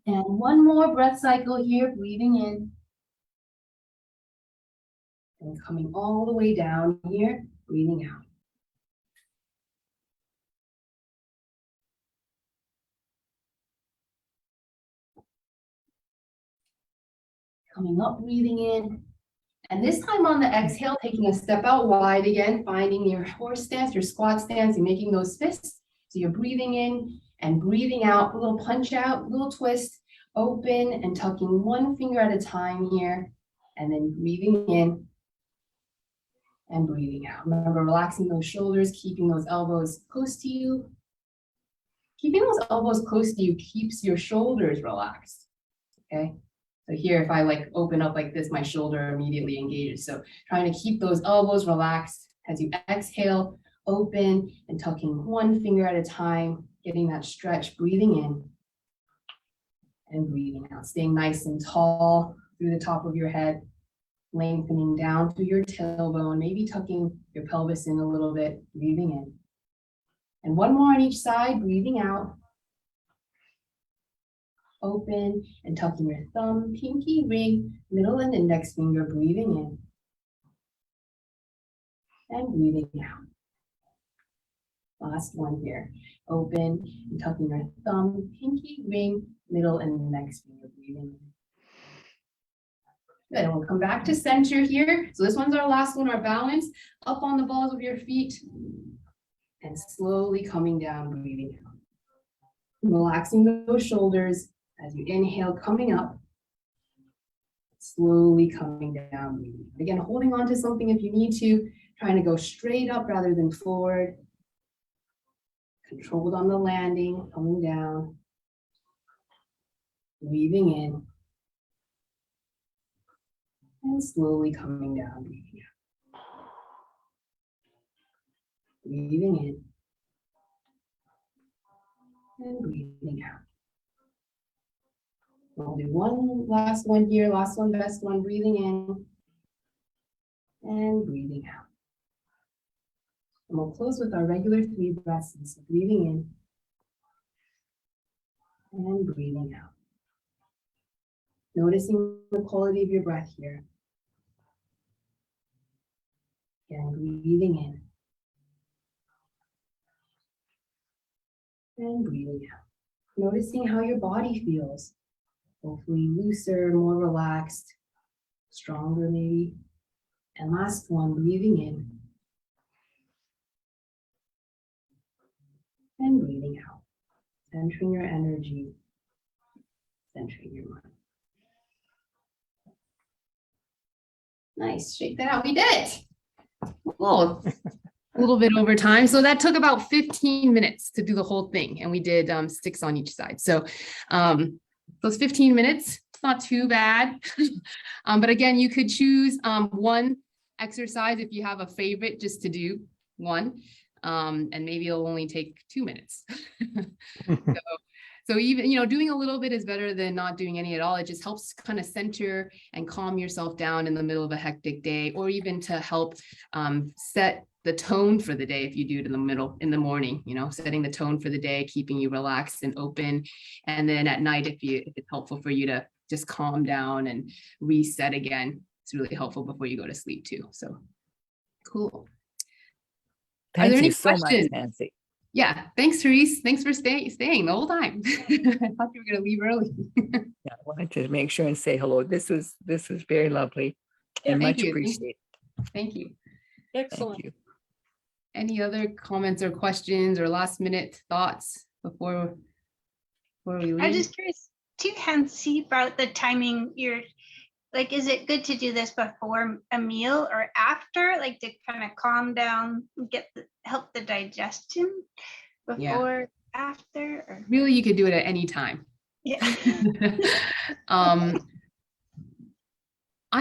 And one more breath cycle here, breathing in. And coming all the way down here, breathing out. Coming up, breathing in. And this time on the exhale, taking a step out wide again, finding your horse stance, your squat stance, and making those fists. So you're breathing in and breathing out, a little punch out, little twist, open and tucking one finger at a time here, and then breathing in and breathing out. Remember, relaxing those shoulders, keeping those elbows close to you. Keeping those elbows close to you keeps your shoulders relaxed, okay? So here, if I like open up like this, my shoulder immediately engages. So trying to keep those elbows relaxed as you exhale, open and tucking one finger at a time, getting that stretch, breathing in and breathing out, staying nice and tall through the top of your head, lengthening down through your tailbone, maybe tucking your pelvis in a little bit, breathing in. And one more on each side, breathing out. Open and tucking your thumb, pinky, ring, middle and index finger, breathing in and breathing out. Last one here. Open and tucking your thumb, pinky, ring, middle and index finger, breathing in. Good, and we'll come back to center here. So this one's our last one, our balance, up on the balls of your feet and slowly coming down, breathing out. Relaxing those shoulders. As you inhale, coming up, slowly coming down. Again, holding on to something if you need to, trying to go straight up rather than forward. Controlled on the landing, coming down. Breathing in. And slowly coming down, breathing out. Breathing in. And breathing out. We'll do one last one here, last one, best one, breathing in and breathing out. And we'll close with our regular 3 breaths. So breathing in and breathing out. Noticing the quality of your breath here. Again, breathing in and breathing out. Noticing how your body feels. Hopefully looser, more relaxed, stronger maybe. And last one, breathing in and breathing out. Centering your energy, centering your mind. Nice, shake that out, we did it. Cool. A little bit over time. So that took about 15 minutes to do the whole thing. And we did 6 on each side. So those 15 minutes, it's not too bad. But again, you could choose one exercise if you have a favorite, just to do one. And maybe it'll only take 2 minutes. So even, doing a little bit is better than not doing any at all. It just helps kind of center and calm yourself down in the middle of a hectic day, or even to help set the tone for the day if you do it in the morning, setting the tone for the day, keeping you relaxed and open. And then at night, if it's helpful for you to just calm down and reset again. It's really helpful before you go to sleep too. So cool. Are there Thank any you so much, questions? Nancy. Yeah, thanks, Therese. Thanks for staying the whole time. I thought you were gonna leave early. Yeah, I wanted to make sure and say hello. This was very lovely and Thank much you. appreciated. Thank you. Thank Excellent. you. Any other comments or questions or last minute thoughts before we leave? I'm just curious too, Hansie, about the timing. Like, is it good to do this before a meal or after, like to kind of calm down, help the digestion before, after? Or? Really, you could do it at any time. Yeah. I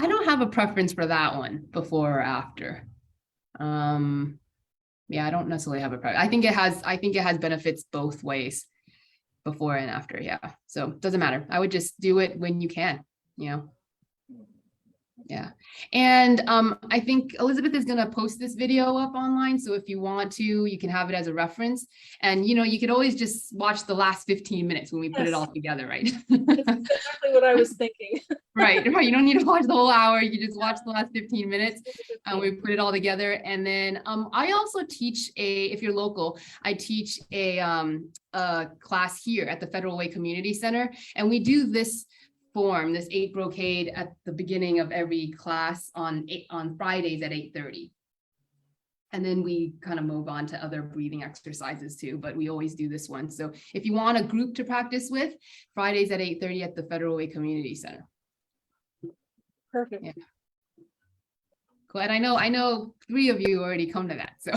don't have a preference for that one, before or after. Yeah, I don't necessarily have a preference. I think it has benefits both ways, before and after. Yeah, so it doesn't matter. I would just do it when you can, you know. Yeah, and I think Elizabeth is going to post this video up online, so if you want to, you can have it as a reference. And you know, you could always just watch the last 15 minutes when we put it all together, right? That's exactly what I was thinking. Right. You don't need to watch the whole hour. You just watch the last 15 minutes and we put it all together. And then I also teach if you're local, I teach a class here at the Federal Way Community Center. And we do this form, this 8 Brocade, at the beginning of every class on Fridays at 8:30. And then we kind of move on to other breathing exercises too, but we always do this one. So if you want a group to practice with, Fridays at 8:30 at the Federal Way Community Center. Perfect. Yeah. Cool. And I know 3 of you already come to that. So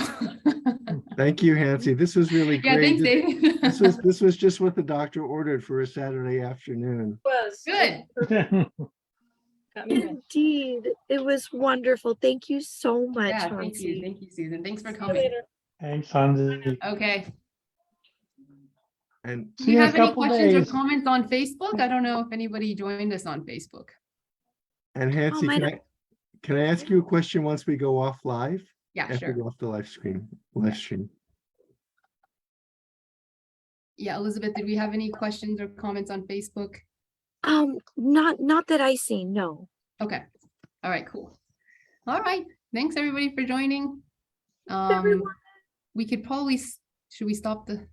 Thank you, Hansie. This was really yeah, great. thanks, Dave. This was just what the doctor ordered for a Saturday afternoon. Was Good. got me in. Indeed. It was wonderful. Thank you so much, Yeah, thank you. Hansie. Thank you, Susan. Thanks for See you coming. later. Thanks, Hansie. Okay. And Do See you you in a have any couple questions or days. comments on Facebook? I don't know if anybody joined us on Facebook. Hansie, my can I ask you a question once we go off live? Yeah, After sure. we go off the live stream. Yeah, Elizabeth, did we have any questions or comments on Facebook? Not that I see, no. Okay. All right, cool. All right. Thanks everybody for joining. Everyone. We could probably, should we stop the